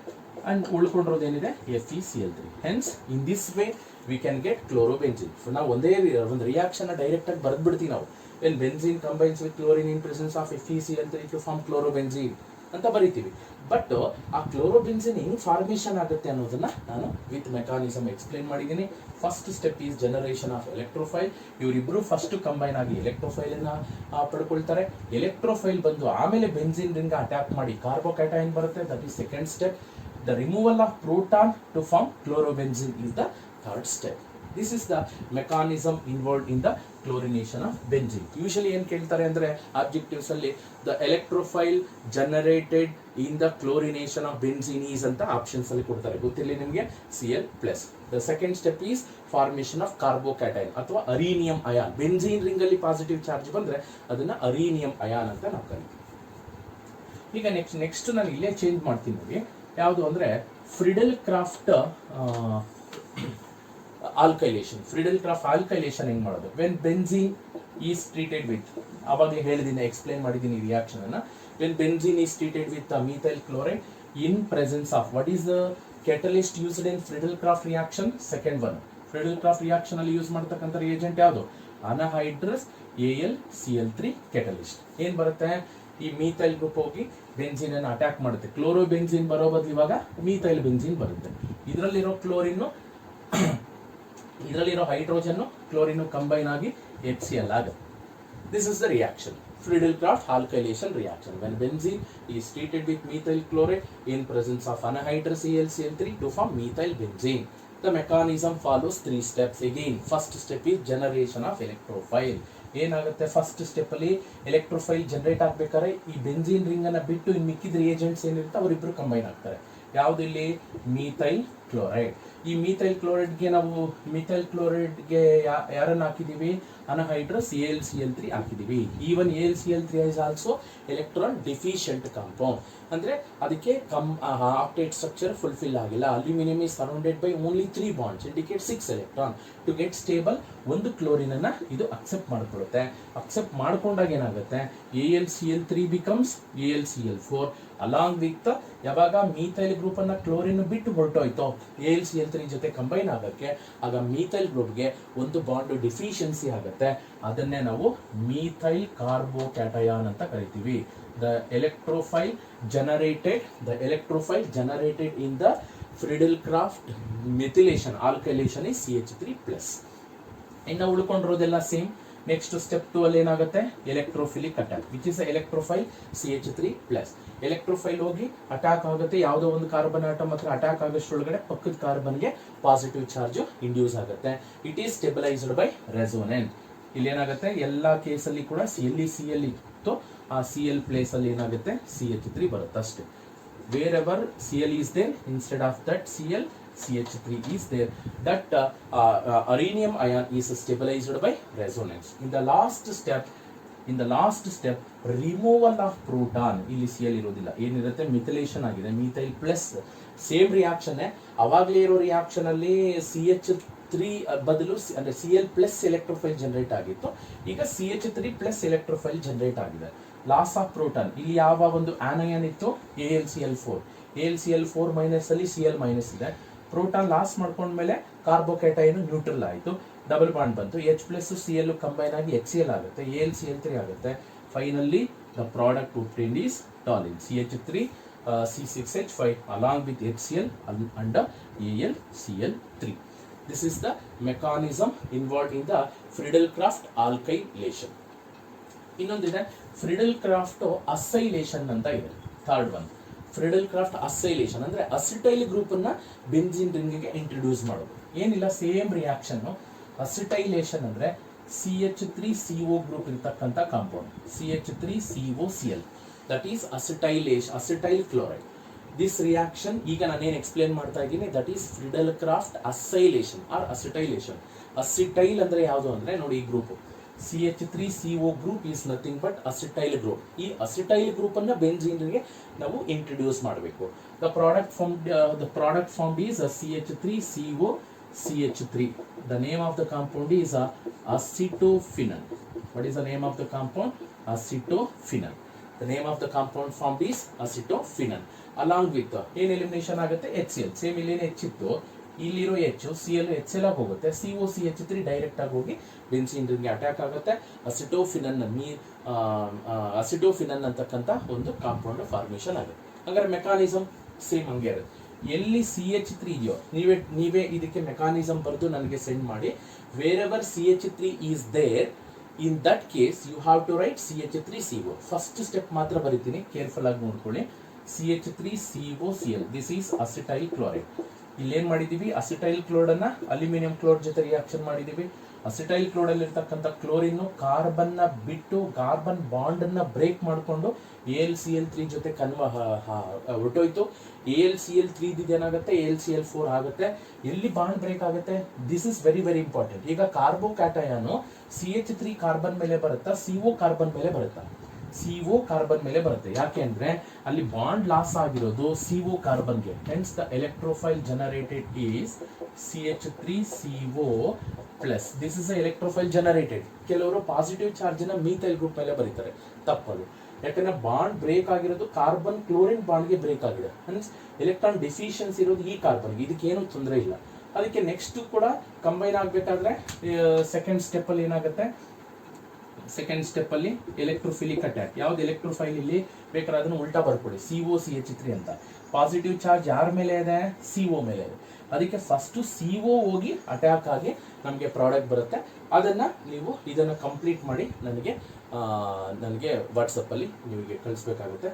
ಅಂಡ್ ಉಳ್ಕೊಂಡಿರೋದು ಏನಿದೆ, FeCl3. Hence in this way we can get chlorobenzene. ನಾವು ಒಂದೇ ಒಂದು ರಿಯಾಕ್ಷನ್ ಡೈರೆಕ್ಟ್ ಆಗಿ ಬರೆದ್ಬಿಡ್ತೀವಿ ನಾವು. When benzene combines with chlorine in presence of FeCl3 to form chlorobenzene, ಅಂತ ಬರಿತೀವಿ. ಬಟ್ ಆ ಕ್ಲೋರೋಬೆನ್ಸಿನ್ ಹೆಂಗ್ ಫಾರ್ಮೇಶನ್ ಆಗುತ್ತೆ ಅನ್ನೋದನ್ನ ನಾನು ವಿತ್ ಮೆಕಾನಿಸಮ್ ಎಕ್ಸ್ಪ್ಲೇನ್ ಮಾಡಿದ್ದೀನಿ. First step is generation of electrophile. ಇವರಿಬ್ರು ಫಸ್ಟ್ ಕಂಬೈನ್ ಆಗಿ ಎಲೆಕ್ಟ್ರೋಫೈಲ್ ಅನ್ನ ಪಡ್ಕೊಳ್ತಾರೆ. ಎಲೆಕ್ಟ್ರೋಫೈಲ್ ಬಂದು ಆಮೇಲೆ ಬೆನ್ಸಿನ್ ರಿಂಗ್ ಅಟ್ಯಾಕ್ ಮಾಡಿ ಕಾರ್ಬೋಕ್ಯಾಟೈನ್ ಬರುತ್ತೆ. That is second step. The removal of proton to form chlorobenzene is the third step. This is the mechanism involved in the chlorination of benzene. Usually ಏನು ಕೇಳ್ತಾರೆ ಅಂದ್ರೆ ಆಬ್ಜೆಕ್ಟಿವ್ಸ್ ಅಲ್ಲಿ the electrophile generated in the chlorination of benzene is ಅಂತ ಆಪ್ಷನ್ಸ್ ಅಲ್ಲಿ ಕೊಡ್ತಾರೆ. ಗೊತ್ತಿಲ್ಲ ನಿಮಗೆ Cl+. The second step is formation of carbocation ಅಥವಾ ಅರೀನಿಯಂ ಅಯಾನ್. ಬೆನ್ಝೀನ್ ರಿಂಗ್ ಅಲ್ಲಿ ಪಾಸಿಟಿವ್ ಚಾರ್ಜ್ ಬಂದ್ರೆ ಅದನ್ನ ಅರೀನಿಯಂ ಅಯಾನ್ ಅಂತ ನಾವು ಕರಿತೀವಿ. ಈಗ ನೆಕ್ಸ್ಟ್ ನಾನು ಇಲ್ಲೇ ಚೇಂಜ್ ಮಾಡ್ತೀನಿ ನೋಡಿ. ಯಾವುದು ಅಂದ್ರೆ Friedel craft alkylation. Friedel craft alkylation ಹೆಂಗ್ ಮಾಡೋದು? When benzene is treated with, ಅವಾಗಲೇ ಹೇಳಿದ್ದೀನಿ, ಎಕ್ಸ್ಪ್ಲೇನ್ ಮಾಡಿದ್ದೀನಿ ರಿಯಾಕ್ಷನ್ ಅನ್ನ. When benzene is treated with methyl chloride in presence of what is the catalyst used in Friedel craft reaction? Second one. Friedel craft reaction ಅಲ್ಲಿ ಯೂಸ್ ಮಾಡತಕ್ಕಂಥ ರಿಯೇಜೆಂಟ್ ಯಾವುದು? Anhydrous AlCl3 catalyst. ಏನ್ ಬರುತ್ತೆ? ಈ ಮೀಥೈಲ್ ಗ್ರೂಪ್ ಹೋಗಿ ಬೆನ್ಝೀನ್ ಅನ್ನು ಅಟ್ಯಾಕ್ ಮಾಡುತ್ತೆ. ಕ್ಲೋರೋ ಬೆನ್ಝೀನ್ ಬರೋ ಬದಲು ಇವಾಗ ಮೀಥೈಲ್ ಬೆನ್ಝೀನ್ ಬರುತ್ತೆ. ಇದರಲ್ಲಿರೋ ಕ್ಲೋರಿನ್ ಇದರಲ್ಲಿರೋ ಹೈಡ್ರೋಜನ್ ಕ್ಲೋರಿನ್ ಕಂಬೈನ್ ಆಗಿ HCl ಆಗುತ್ತೆ. This is the reaction, Friedel craft alkylation reaction. When benzene is treated with methyl chloride in presence of anhydrous AlCl3 to form methyl benzene. The mechanism follows 3 steps again. First step is generation of electrophile. ಏನಾಗುತ್ತೆ? ಫಸ್ಟ್ ಸ್ಟೆಪ್ ಅಲ್ಲಿ ಎಲೆಕ್ಟ್ರೋಫೈಲ್ ಜನರೇಟ್ ಆಗ್ಬೇಕಾದ್ರೆ ಈ ಬೆನ್ಝೀನ್ ರಿಂಗ್ ಅನ್ನ ಬಿಟ್ಟು ಇನ್ ಮಿಕ್ಕಿದ ರಿಯೇಜೆಂಟ್ಸ್ ಏನಿರುತ್ತೆ ಅವರಿಬ್ರು ಕಂಬೈನ್ ಆಗ್ತಾರೆ. ಯಾವ್ದು ಇಲ್ಲಿ? Methyl chloride. ಈ ಮೀಥೈಲ್ ಕ್ಲೋರೈಡ್ಗೆ ನಾವು ಮೀಥೈಲ್ ಕ್ಲೋರೈಡ್ಗೆ ಯಾರನ್ನ ಹಾಕಿದೀವಿ? ಅನಹೈಡ್ರಸ್ AlCl3 ಹಾಕಿದೀವಿ. Even AlCl3 is also electron deficient compound. ಅಂದ್ರೆ ಅದಕ್ಕೆ ಆಕ್ಟೇಟ್ ಸ್ಟ್ರಕ್ಚರ್ ಫುಲ್ಫಿಲ್ ಆಗಿಲ್ಲ. Aluminium is surrounded by only 3 bonds, indicate 6 electron. To get stable ಒಂದು ಕ್ಲೋರಿನ್ ಅನ್ನ ಇದು ಅಕ್ಸೆಪ್ಟ್ ಮಾಡ್ಕೊಳ್ಳುತ್ತೆ. ಅಕ್ಸೆಪ್ಟ್ ಮಾಡ್ಕೊಂಡಾಗ ಏನಾಗುತ್ತೆ? AlCl3 becomes AlCl4 along with ಯಾವಾಗ ಮೀಥೈಲ್ ಗ್ರೂಪ್ ಅನ್ನ ಕ್ಲೋರಿನ್ ಬಿಟ್ಟು ಹೊರಟೋಯ್ತೋ AlCl3 ಜೊತೆ ಕಂಬೈನ್ ಆಗಕ್ಕೆ, ಆಗ ಮೀಥೈಲ್ ಗ್ರೂಪ್ಗೆ ಒಂದು ಬಾಂಡ್ ಡಿಫಿಷಿಯನ್ಸಿ ಆಗುತ್ತೆ. ಅದನ್ನೇ ನಾವು ಮೀಥೈಲ್ ಕಾರ್ಬೋಕ್ಯಾಟಯಾನ್ ಅಂತ ಕರಿತೀವಿ. The electrophile generated in the Friedel-Crafts methylation alkylation is CH3+. ಇನ್ನು ಉಳ್ಕೊಂಡಿರೋದೆಲ್ಲ ಸೇಮ್. ನೆಕ್ಸ್ಟ್ ಸ್ಟೆಪ್ 2 ಅಲ್ಲಿ ಏನಾಗುತ್ತೆ? Electrophilic attack, which is electrophile CH3+. Electrophile ಹೋಗಿ ಅಟ್ಯಾಕ್ ಆಗುತ್ತೆ. ಯಾವುದೋ ಒಂದು ಕಾರ್ಬನ್ ಆಟಮ್ ಹತ್ರ ಅಟ್ಯಾಕ್ ಆಗೋಷ್ಟೊಳಗಡೆ ಪಕ್ಕದ ಕಾರ್ಬನ್ಗೆ ಪಾಸಿಟಿವ್ ಚಾರ್ಜ್ ಇಂಡ್ಯೂಸ್ ಆಗುತ್ತೆ. It is stabilised by resonant. ಇಲ್ಲಿ ಏನಾಗುತ್ತೆ? ಎಲ್ಲಾ ಕೇಸಲ್ಲಿ ಕೂಡ Cl ಇತ್ತು, ಆ Cl ಪ್ಲೇಸ್ ಅಲ್ಲಿ ಏನಾಗುತ್ತೆ? CH3 ಬರುತ್ತೆ ಅಷ್ಟೇ. Wherever Cl is there, instead of that CH3 is there. That arynium ion is stabilized by resonance. In the last step, removal of proton. ಇಲ್ಲಿ Cl ಇರೋದಿಲ್ಲ, ಏನಿರುತ್ತೆ? ಮಿಥೈಲೇಷನ್ ಆಗಿದೆ. Methyl plus same reaction. ಅವಾಗಲೇ ಇರೋ ರಿಯಾಕ್ಷನ್ ಅಲ್ಲಿ CH3 ಬದಲು ಅಂದ್ರೆ Cl+ ಎಲೆಕ್ಟ್ರೋಫೈಲ್ ಜನರೇಟ್ ಆಗಿತ್ತು. ಈಗ CH3+ ಎಲೆಕ್ಟ್ರೋಫೈಲ್ ಜನರೇಟ್ ಆಗಿದೆ. Loss of proton. ಇಲ್ಲಿ ಯಾವ ಒಂದು ಆನಯನ್ ಇತ್ತು? AlCl4. AlCl4 ಮೈನಸ್ ಅಲ್ಲಿ Cl ಮೈನಸ್ ಇದೆ. ಪ್ರೋಟಾನ್ ಲಾಸ್ ಮಾಡ್ಕೊಂಡ್ಮೇಲೆ ಕಾರ್ಬೋಕ್ಯಾಟೈನ್ ನ್ಯೂಟ್ರಲ್ ಆಯಿತು, ಡಬಲ್ ಬಾಂಡ್ ಬಂತು. H+Cl ಕಂಬೈನ್ ಆಗಿ HCl ಆಗುತ್ತೆ, AlCl3 ಆಗುತ್ತೆ. Finally the product obtained is toluene, CH3 C6H5 along with HCl under AlCl3. This is the mechanism involved in the Friedel-Crafts alkylation. ಇನ್ನೊಂದಿದೆ Friedel-Crafts acylation ಅಂತ ಇದೆ, ಥರ್ಡ್ ಒನ್. Friedel-Crafts acylation ಅಂದ್ರೆ ಅಸಿಟೈಲ್ ಗ್ರೂಪ್ ಅನ್ನ ಬೆನ್ಝೀನ್ ರಿಂಗ್ಗೆ ಇಂಟ್ರೊಡ್ಯೂಸ್ ಮಾಡೋದು. ಏನಿಲ್ಲ, ಸೇಮ್ ರಿಯಾಕ್ಷನ್. ಅಸಿಟೈಲೇಷನ್ ಅಂದ್ರೆ CH3CO ಗ್ರೂಪ್ ಇರತಕ್ಕಂಥ compound, CH3COCl, that is acetylation, acetyl chloride. This reaction ಈಗ ನಾನೇನು ಎಕ್ಸ್ಪ್ಲೇನ್ ಮಾಡ್ತಾ ಇದ್ದೀನಿ, that is Friedel-Crafts acylation or acetylation. Acetyl ಅಂದ್ರೆ ಯಾವುದು ಅಂದ್ರೆ ನೋಡಿ, ಈ group CH3CO group is nothing but acetyl group. ಈ ಅಸಿಟೈಲ್ ಗ್ರೂಪ್ ಅನ್ನ ಬೆನ್ಝೀನ್ಗೆ ನಾವು ಇಂಟ್ರೊಡ್ಯೂಸ್ ಮಾಡಬೇಕು. The product form is CH3COCH3. The name of the compound is acetophenone. What is the name of the compound? Acetophenone. The name of the compound formed is acetophenone. Along with ಏನು ಎಲಿಮಿನೇಷನ್ ಆಗುತ್ತೆ? HCl. ಸೇಮ್ ಇಲ್ಲಿ H ಇತ್ತು, ಇಲ್ಲಿರೋ H C L H L ಆಗಿ ಹೋಗುತ್ತೆ, CO CH3 ಡೈರೆಕ್ಟ್ ಆಗಿ ಹೋಗಿ ಬೆನ್ಸಿನ್ ರಿಂಗ್ಗೆ ಅಟ್ಯಾಕ್ ಆಗುತ್ತೆ. ಅಸಿಟೋಫಿನನ್ ಅಂತಕ್ಕಂಥ ಒಂದು ಕಾಂಪೌಂಡ್ ಫಾರ್ಮೇಶನ್ ಆಗುತ್ತೆ. ಹಾಗಾದ್ರೆ ಮೆಕಾನಿಸಮ್ ಸೇಮ್ ಹಂಗೆ ಇರುತ್ತೆ. ಎಲ್ಲಿ CH3 ಇದೆಯೋ ನೀವೇ ಇದಕ್ಕೆ ಮೆಕಾನಿಸಮ್ ಬರೆದು ನನಗೆ ಸೆಂಡ್ ಮಾಡಿ. Wherever CH3 is there, in that case you have to write CH3CO. First step ಮಾತ್ರ ಬರಿತೀನಿ, ಕೇರ್ಫುಲ್ ಆಗಿ ನೋಡ್ಕೊಳ್ಳಿ. CH3COCl, this is acetyl chloride. ಇಲ್ಲೇನ್ ಮಾಡಿದೀವಿ, ಅಸಿಟೈಲ್ ಕ್ಲೋರೈಡ್ ಅನ್ನ ಅಲ್ಯೂಮಿನಿಯಂ ಕ್ಲೋರೈಡ್ ಜೊತೆ ರಿಯಾಕ್ಷನ್ ಮಾಡಿದೀವಿ. ಅಸಿಟೈಲ್ ಕ್ಲೋರೈಡ್ ಅಲ್ಲಿ ಇರ್ತಕ್ಕಂಥ ಕ್ಲೋರಿನ್ ಕಾರ್ಬನ್ ನ ಬಿಟ್ಟು ಕಾರ್ಬನ್ ಬಾಂಡ್ ಅನ್ನ ಬ್ರೇಕ್ ಮಾಡಿಕೊಂಡು AlCl3 ಜೊತೆ ಹೊರಟೋಯ್ತು. AlCl3 ಏನಾಗುತ್ತೆ, AlCl4 ಆಗುತ್ತೆ. ಎಲ್ಲಿ ಬಾಂಡ್ ಬ್ರೇಕ್ ಆಗುತ್ತೆ, this is very very important. ಈಗ ಕಾರ್ಬೋಕ್ಯಾಟಯಾನ್ CH3 ಕಾರ್ಬನ್ ಮೇಲೆ ಬರುತ್ತಾ, CO ಕಾರ್ಬನ್ ಮೇಲೆ ಬರುತ್ತಾ? CO ಕಾರ್ಬನ್ ಮೇಲೆ ಬರುತ್ತೆ. ಯಾಕೆ ಅಂದ್ರೆ ಅಲ್ಲಿ ಬಾಂಡ್ ಲಾಸ್ ಆಗಿರೋದು CO ಕಾರ್ಬನ್ಗೆ. Hence the electrophile generated is CH3CO plus. This is electrophile generated. ಕೆಲವರು ಪಾಸಿಟಿವ್ ಚಾರ್ಜ್ ನ ಮೀಥೈಲ್ ಗ್ರೂಪ್ ಮೇಲೆ ಬರೀತಾರೆ, ತಪ್ಪದು. ಯಾಕಂದ್ರೆ ಬಾಂಡ್ ಬ್ರೇಕ್ ಆಗಿರೋದು ಕಾರ್ಬನ್ ಕ್ಲೋರಿನ್ ಬಾಂಡ್ಗೆ ಬ್ರೇಕ್ ಆಗಿದೆ. ಮೀನ್ಸ್ ಎಲೆಕ್ಟ್ರಾನ್ ಡೆಫಿಷಿಯನ್ಸಿ ಇರೋದು ಈ ಕಾರ್ಬನ್ಗೆ, ಇದಕ್ಕೇನು ತೊಂದರೆ ಇಲ್ಲ. ಅದಕ್ಕೆ ನೆಕ್ಸ್ಟ್ ಕೂಡ ಕಂಬೈನ್ ಆಗಬೇಕಾದ್ರೆ ಸೆಕೆಂಡ್ ಸ್ಟೆಪ್ ಅಲ್ಲಿ ಏನಾಗುತ್ತೆ, ಸೆಕೆಂಡ್ ಸ್ಟೆಪ್ ಅಲ್ಲಿ ಎಲೆಕ್ಟ್ರೋಫಿಲಿಕ್ ಅಟ್ಯಾಕ್. ಯಾವ್ದು ಎಲೆಕ್ಟ್ರೋಫೈಲ್ ಇಲ್ಲಿ ಬೇಕಾದ್ರೆ ಅದನ್ನು ಉಲ್ಟಾ ಬರ್ಕೊಡಿ, COCH3 ಅಂತ. ಪಾಸಿಟಿವ್ ಚಾರ್ಜ್ ಯಾರ ಮೇಲೆ ಇದೆ, CO ಮೇಲೆ ಇದೆ. ಅದಕ್ಕೆ ಫಸ್ಟ್ CO ಹೋಗಿ ಅಟ್ಯಾಕ್ ಆಗಿ ನಮಗೆ ಪ್ರಾಡಕ್ಟ್ ಬರುತ್ತೆ. ಅದನ್ನ ನೀವು ಇದನ್ನ ಕಂಪ್ಲೀಟ್ ಮಾಡಿ ನನಗೆ ವಾಟ್ಸಪ್ ಅಲ್ಲಿ ನಿಮಗೆ ಕಳಿಸ್ಬೇಕಾಗುತ್ತೆ.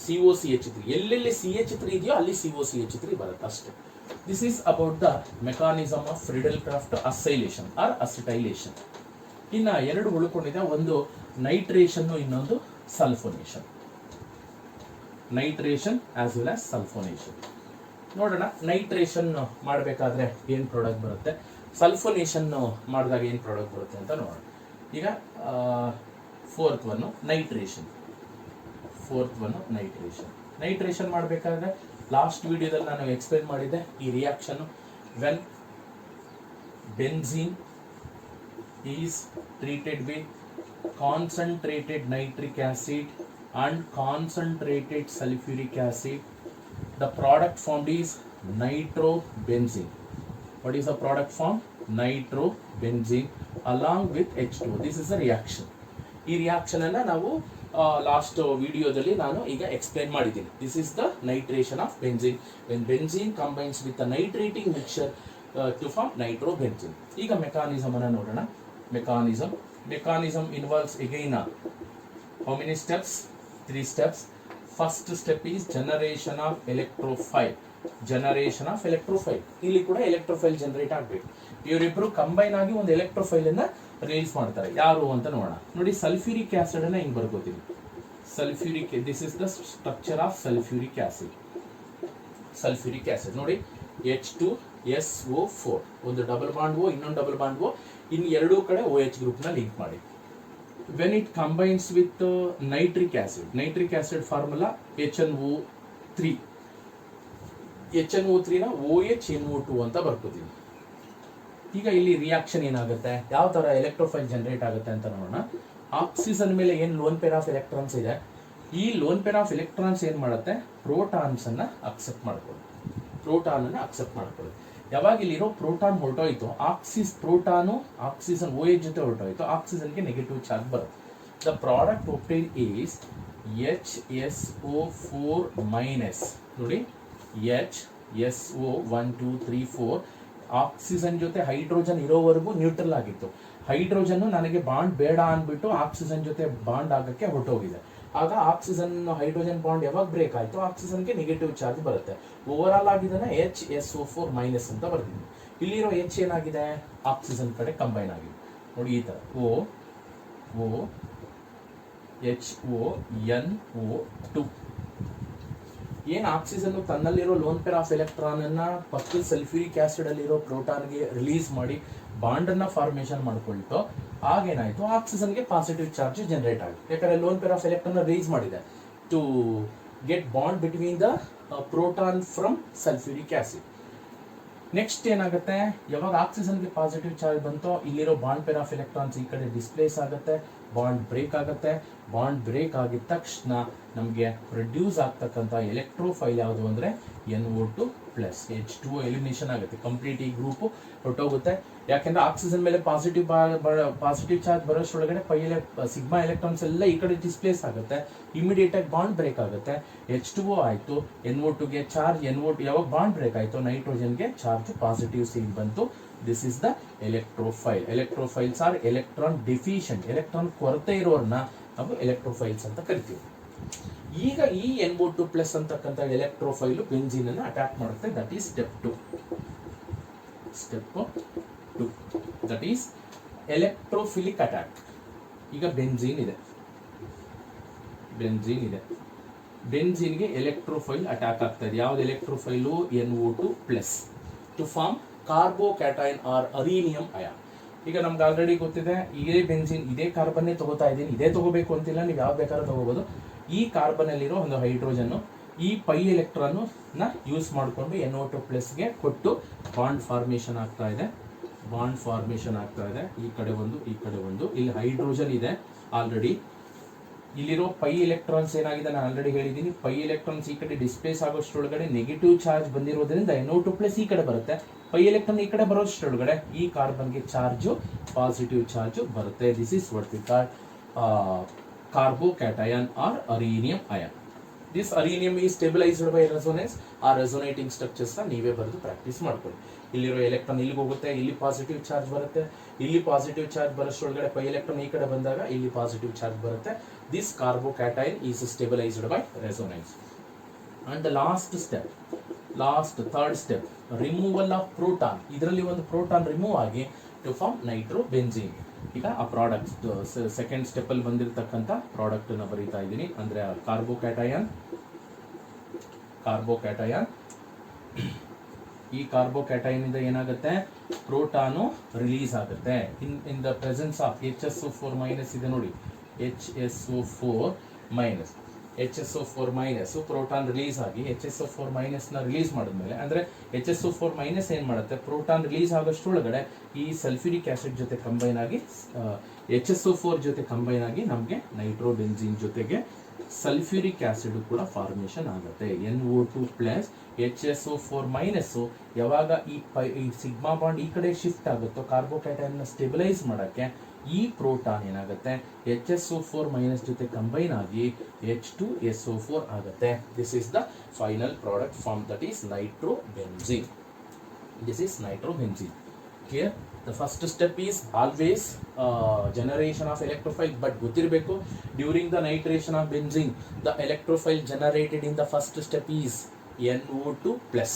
COCH3 ಎಲ್ಲೆಲ್ಲಿ CH3 ಇದೆಯೋ ಅಲ್ಲಿ COCH3 ಬರುತ್ತೆ ಅಷ್ಟೇ. This is about the mechanism of Friedel Craft acylation or acetylation. ಇನ್ನ ಎರಡು ಉಳ್ಕೊಂಡಿದೆ, ಒಂದು ನೈಟ್ರೇಷನ್, ಇನ್ನೊಂದು sulphonation. Nitration as well as sulphonation. ನೋಡೋಣ, ನೈಟ್ರೇಷನ್ ಮಾಡಬೇಕಾದ್ರೆ ಏನ್ ಪ್ರಾಡಕ್ಟ್ ಬರುತ್ತೆ, ಸಲ್ಫೋನೇಷನ್ ಮಾಡಿದಾಗ ಏನ್ ಪ್ರಾಡಕ್ಟ್ ಬರುತ್ತೆ ಅಂತ ನೋಡೋಣ. ಈಗ ಫೋರ್ತ್ ಒನ್ ನೈಟ್ರೇಷನ್. ನೈಟ್ರೇಷನ್ ಮಾಡಬೇಕಾದ್ರೆ ಲಾಸ್ಟ್ ವಿಡಿಯೋದಲ್ಲಿ ನಾನು ಎಕ್ಸ್ಪ್ಲೇನ್ ಮಾಡಿದ್ದೆ ಈ reaction. When benzene is treated with concentrated nitric acid and concentrated sulfuric acid, the product formed is nitrobenzene. What is the product formed? Nitrobenzene along with H2O. This is a reaction. ಈ ರಿಯಾಕ್ಷನ್ ಅನ್ನ ನಾವು ಲಾಸ್ಟ್ ವಿಡಿಯೋದಲ್ಲಿ ನಾನು ಈಗ ಎಕ್ಸ್ಪ್ಲೇನ್ ಮಾಡಿದ್ದೀನಿ. This is the nitration of benzene. When benzene combines with a nitrating mixture to form nitrobenzene. ಈಗ ಮೆಕಾನಿಸಮ್ ಅನ್ನ ನೋಡೋಣ. Mechanism involves again how many steps? 3 steps. First step is generation of electrophile. ಇಲ್ಲಿ ಕೂಡ ಎಲೆಕ್ಟ್ರೋಫೈಲ್ ಜನರೇಟ್ ಆಗಬೇಕು. ಇವರಿಬ್ರು ಕಂಬೈನ್ ಆಗಿ ಒಂದು ಎಲೆಕ್ಟ್ರೋಫೈಲ್ ಅನ್ನ ರಿಲೀಸ್ ಮಾಡ್ತಾರೆ. ಯಾರು ಅಂತ ನೋಡೋಣ. ನೋಡಿ, ಸಲ್ಫ್ಯೂರಿಕ್ ಆಸಿಡ್ ಅನ್ನ ಹಿಂಗ್ ಬರ್ಕೋತೀವಿ. This is the structure of sulphuric acid. ನೋಡಿ, H2SO4, ಒಂದು ಡಬಲ್ ಬಾಂಡ್ O, ಇನ್ನೊಂದು ಡಬಲ್ ಬಾಂಡ್ O, ಇನ್ನು ಎರಡೂ ಕಡೆ OH ಗ್ರೂಪ್ ನ ಲಿಂಕ್ ಮಾಡಿ. When it combines with nitric acid formula HNO3 ನ OHNO2 ಅಂತ ಬರ್ಕೋತೀವಿ. ಈಗ ಇಲ್ಲಿ ರಿಯಾಕ್ಷನ್ ಏನಾಗುತ್ತೆ, ಯಾವ ತರ ಎಲೆಕ್ಟ್ರೋಫೈಲ್ ಜನರೇಟ್ ಆಗುತ್ತೆ ಅಂತ ನೋಡೋಣ. ಆಕ್ಸಿಜನ್ ಮೇಲೆ ಏನ್ ಲೋನ್ ಪೇರ್ ಆಫ್ ಎಲೆಕ್ಟ್ರಾನ್ಸ್ ಇದೆ, ಈ ಲೋನ್ ಪೇರ್ ಆಫ್ ಎಲೆಕ್ಟ್ರಾನ್ಸ್ ಏನ್ ಮಾಡುತ್ತೆ, ಪ್ರೋಟಾನ್ಸ್ ಅನ್ನ ಅಕ್ಸೆಪ್ಟ್ ಮಾಡ್ಕೊಳ್ಳಿ. ಯಾವಾಗ ಇಲ್ಲಿರೋ ಪ್ರೋಟಾನ್ ಹೊರಟೋಯ್ತು, ಆಕ್ಸಿಜನ್ OH ಜೊತೆ ಹೊರಟೋಯ್ತು, ಆಕ್ಸಿಜನ್ಗೆ ನೆಗೆಟಿವ್ ಚಾರ್ಜ್ ಬರುತ್ತೆ. The product obtain is HSO4 minus. ನೋಡಿ, HSO 1 2 3 4 ಆಕ್ಸಿಜನ್ ಜೊತೆ ಹೈಡ್ರೋಜನ್ ಇರೋವರೆಗೂ ನ್ಯೂಟ್ರಲ್ ಆಗಿತ್ತು. ಹೈಡ್ರೋಜನ್ ನನಗೆ ಬಾಂಡ್ ಬೇಡ ಅಂದ್ಬಿಟ್ಟು ಆಕ್ಸಿಜನ್ ಜೊತೆ ಬಾಂಡ್ ಆಗಕ್ಕೆ ಹೊರಟೋಗಿದೆ. ಆಗ ಆಕ್ಸಿಜನ್ ಹೈಡ್ರೋಜನ್ ಬಾಂಡ್ ಯಾವಾಗ ಬ್ರೇಕ್ ಆಯ್ತು, ಆಕ್ಸಿಜನ್ಗೆ ನೆಗೆಟಿವ್ ಚಾರ್ಜ್ ಬರುತ್ತೆ. ಓವರ್ ಆಲ್ ಆಗಿದ್ದಾನೆ HSO4 ಮೈನಸ್ ಅಂತ ಬರ್ತೀನಿ. ಇಲ್ಲಿರೋ H ಏನಾಗಿದೆ, ಆಕ್ಸಿಜನ್ ಕಡೆ ಕಂಬೈನ್ ಆಗಿದೆ. ನೋಡಿ, ಈ ತರ OHONO2. ಏನ್ ಆಕ್ಸಿಜನ್ ತನ್ನಲ್ಲಿರೋ ಲೋನ್ ಪೇರ್ ಆಫ್ ಎಲೆಕ್ಟ್ರಾನ್ ಅನ್ನ ಪಕ್ಕದ ಸಲ್ಫ್ಯೂರಿಕ್ ಆಸಿಡ್ ಅಲ್ಲಿರೋ ಪ್ರೋಟಾನ್ಗೆ ರಿಲೀಸ್ ಮಾಡಿ ಬಾಂಡ್ ಅನ್ನ ಫಾರ್ಮೇಶನ್ ಮಾಡ್ಕೊಳ್ತು. ಆಗೇನಾಯ್ತು, ಆಕ್ಸಿಜನ್ಗೆ ಪಾಸಿಟಿವ್ ಚಾರ್ಜ್ ಜನರೇಟ್ ಆಗಿದೆ. ಯಾಕಂದ್ರೆ lone pair of electron release ಮಾಡಿದೆ to get bond between the proton from sulphuric acid. Next ಏನಾಗುತ್ತೆ, ಯಾವಾಗ ಆಕ್ಸಿಜನ್ಗೆ ಪಾಸಿಟಿವ್ ಚಾರ್ಜ್ ಬಂತೋ ಇಲ್ಲಿರೋ ಬಾಂಡ್ ಪೇರ್ ಆಫ್ ಎಲೆಕ್ಟ್ರಾನ್ಸ್ ಈ ಕಡೆ ಡಿಸ್ಪ್ಲೇಸ್ ಆಗುತ್ತೆ, ಬಾಂಡ್ ಬ್ರೇಕ್ ಆಗುತ್ತೆ. ಬಾಂಡ್ ಬ್ರೇಕ್ ಆಗಿದ ತಕ್ಷಣ ನಮಗೆ ಪ್ರೊಡ್ಯೂಸ್ ಆಗ್ತಕ್ಕಂಥ ಎಲೆಕ್ಟ್ರೋಫೈಲ್ ಯಾವುದು ಅಂದ್ರೆ NO2 ಪ್ಲಸ್ H2O ಎಲಿಮಿನೇಷನ್ ಆಗುತ್ತೆ ಕಂಪ್ಲೀಟ್. ಈ ಗ್ರೂಪ್ ಹೊರಟೋಗುತ್ತೆ. ಯಾಕೆಂದ್ರೆ ಆಕ್ಸಿಜನ್ ಮೇಲೆ ಪಾಸಿಟಿವ್ ಚಾರ್ಜ್ ಬರೋಷ್ಟೊಳಗಡೆ ಸಿಗ್ಮಾ ಎಲೆಕ್ಟ್ರಾನ್ಸ್ ಎಲ್ಲ ಈ ಕಡೆ ಡಿಸ್ಪ್ಲೇಸ್ ಆಗುತ್ತೆ. ಇಮಿಡಿಯೇಟ್ ಆಗಿ ಬಾಂಡ್ ಬ್ರೇಕ್ ಆಗುತ್ತೆ. H2O ಆಯ್ತು, NO2 ಗೆ ಚಾರ್ಜ್, NO2 ಯಾವಾಗ ಬಾಂಡ್ ಬ್ರೇಕ್ ಆಯ್ತು ನೈಟ್ರೋಜನ್ಗೆ ಚಾರ್ಜ್ ಪಾಸಿಟಿವ್ ಸೀನ್ ಬಂತು. This is the electrophile. Electrophiles are electron deficient, electron ಕೊರತೆ ಇರೋರ್ನ ನಾವು ಎಲೆಕ್ಟ್ರೋಫೈಲ್ಸ್ ಅಂತ ಕರಿತೀವಿ. ಈಗ ಈ NO2 ಪ್ಲಸ್ ಅಂತಕ್ಕಂಥ ಎಲೆಕ್ಟ್ರೋಫೈಲ್ ಬೆಂಜೀನ್ ಅನ್ನು ಅಟ್ಯಾಕ್ ಮಾಡುತ್ತೆ. That is step 2. Step 2 that is electrophilic attack. ಈಗ ಬೆಂಜೀನ್ ಇದೆ, ಬೆಂಜೀನ್ಗೆ ಎಲೆಕ್ಟ್ರೋಫೈಲ್ ಅಟ್ಯಾಕ್ ಆಗ್ತಾ ಇದೆ. ಯಾವ್ದು electrophile? NO2 plus to form carbocation or arenium ion. ಈಗ ನಮ್ಗೆ ಆಲ್ರೆಡಿ ಗೊತ್ತಿದೆ, ಇದೇ ಬೆಂಜೀನ್, ಇದೇ ಕಾರ್ಬನ್ನೇ ತಗೋತಾ ಇದ್ದೀನಿ, ಇದೇ ತಗೋಬೇಕು ಅಂತಿಲ್ಲ, ನೀವು ಯಾವ್ದು ಬೇಕಾದ್ರೂ ತಗೋಬಹುದು. ಈ ಕಾರ್ಬನ್ ಅಲ್ಲಿರೋ ಒಂದು ಹೈಡ್ರೋಜನ್ ಈ ಪೈ ಎಲೆಕ್ಟ್ರಾನ್ ನ ಯೂಸ್ ಮಾಡಿಕೊಂಡು NO2 ಪ್ಲಸ್ಗೆ ಕೊಟ್ಟು ಬಾಂಡ್ ಫಾರ್ಮೇಶನ್ ಆಗ್ತಾ ಇದೆ. ಈ ಕಡೆ ಒಂದು, ಈ ಕಡೆ ಒಂದು. ಇಲ್ಲಿ ಹೈಡ್ರೋಜನ್ ಇದೆ ಆಲ್ರೆಡಿ. ಇಲ್ಲಿರೋ ಪೈ ಎಲೆಕ್ಟ್ರಾನ್ಸ್ ಏನಾಗಿದೆ ನಾನು ಆಲ್ರೆಡಿ ಹೇಳಿದ್ದೀನಿ. ಪೈ ಎಲೆಕ್ಟ್ರಾನ್ಸ್ ಈ ಕಡೆ ಡಿಸ್ಪ್ಲೇಸ್ ಆಗೋಷ್ಟೊಳಗಡೆ ನೆಗೆಟಿವ್ ಚಾರ್ಜ್ ಬಂದಿರೋದ್ರಿಂದ NO2 ಪ್ಲಸ್ ಈ ಕಡೆ ಬರುತ್ತೆ. ಪೈ ಎಲೆಕ್ಟ್ರಾನ್ ಈ ಕಡೆ ಬರೋಷ್ಟೊಳಗಡೆ ಈ ಕಾರ್ಬನ್ಗೆ ಚಾರ್ಜ್ ಪಾಸಿಟಿವ್ ಚಾರ್ಜ್ ಬರುತ್ತೆ. This is what we call carbocation or arenium ion. This arenium is stabilized by resonance. ಆ ರೆಸೊನೇಟಿಂಗ್ ಸ್ಟ್ರಕ್ಚರ್ಸ್ ನೀವೇ ಬರೆದು ಪ್ರಾಕ್ಟೀಸ್ ಮಾಡ್ಕೊಳ್ಳಿ. ಇಲ್ಲಿರೋ ಎಲೆಕ್ಟ್ರಾನ್ ಇಲ್ಲಿಗೆ ಹೋಗುತ್ತೆ, ಇಲ್ಲಿ ಪಾಸಿಟಿವ್ ಚಾರ್ಜ್ ಬರುತ್ತೆ, ಇಲ್ಲಿ ಪಾಸಿಟಿವ್ ಚಾರ್ಜ್ ಬರೋಷ್ಟೊಳಗಡೆ ಪೈ ಎಲೆಕ್ಟ್ರಾನ್ ಈ ಕಡೆ ಬಂದಾಗ ಇಲ್ಲಿ ಪಾಸಿಟಿವ್ ಚಾರ್ಜ್ ಬರುತ್ತೆ. This carbocation is stabilised by resonance. And last step, third step, removal of proton. ಇದರಲ್ಲಿ ಒಂದು ಪ್ರೋಟಾನ್ ರಿಮೂವ್ ಆಗಿ ಟು ಫಾರ್ಮ್ ನೈಟ್ರೋಬೆಂಜೀನ್. ಈಗ ಆ ಪ್ರಾಡಕ್ಟ್ ಸೆಕೆಂಡ್ ಸ್ಟೆಪ್ ಅಲ್ಲಿ ಬಂದಿರತಕ್ಕಂಥ ಪ್ರಾಡಕ್ಟ್ ಅನ್ನು ಬರೀತಾ ಇದ್ದೀನಿ. ಅಂದ್ರೆ ಕಾರ್ಬೋಕ್ಯಾಟೈನ್, ಈ ಕಾರ್ಬೋಕ್ಯಾಟೈನ್ ಇಂದ ಏನಾಗುತ್ತೆ? ಪ್ರೋಟಾನು ರಿಲೀಸ್ ಆಗುತ್ತೆ. In the presence of HSO4 minus ಇದೆ ನೋಡಿ, HSO4 ಮೈನಸ್ ಪ್ರೋಟಾನ್ ರಿಲೀಸ್ ಆಗಿ HSO4 ಮೈನಸ್ ನ ರಿಲೀಸ್ ಮಾಡಿದ್ಮೇಲೆ, ಅಂದ್ರೆ HSO4 ಮೈನಸ್ ಏನ್ ಮಾಡುತ್ತೆ? ಪ್ರೋಟಾನ್ ರಿಲೀಸ್ ಆಗೋಷ್ಟೊಳಗಡೆ ಈ ಸಲ್ಫ್ಯೂರಿಕ್ ಆಸಿಡ್ ಜೊತೆ ಕಂಬೈನ್ ಆಗಿ HSO4 ಜೊತೆ ಕಂಬೈನ್ ಆಗಿ ನಮಗೆ ನೈಟ್ರೋಬೆಂಜೀನ್ ಜೊತೆಗೆ ಸಲ್ಫ್ಯೂರಿಕ್ ಆಸಿಡ್ ಕೂಡ ಫಾರ್ಮೇಶನ್ ಆಗುತ್ತೆ. NO2 ಪ್ಲಸ್ HSO4 ಮೈನಸ್ ಯಾವಾಗ ಈ ಸಿಗ್ಮಾ ಬಾಂಡ್ ಈ ಕಡೆ ಶಿಫ್ಟ್ ಆಗುತ್ತೋ ಕಾರ್ಬೋಕ್ಯಾಟೈನ್ ನ ಸ್ಟೆಬಿಲೈಸ್ ಮಾಡಕ್ಕೆ ಈ ಪ್ರೋಟಾನ್ ಏನಾಗುತ್ತೆ? HSO4 ಮೈನಸ್ ಜೊತೆ ಕಂಬೈನ್ ಆಗಿ H2SO4 ಆಗುತ್ತೆ. This is the final product form, that is nitrobenzene. Here the first step is always generation of electrophile, but ಗೊತ್ತಿರಬೇಕು during the nitration of benzene the electrophile generated in the first step is NO2 plus,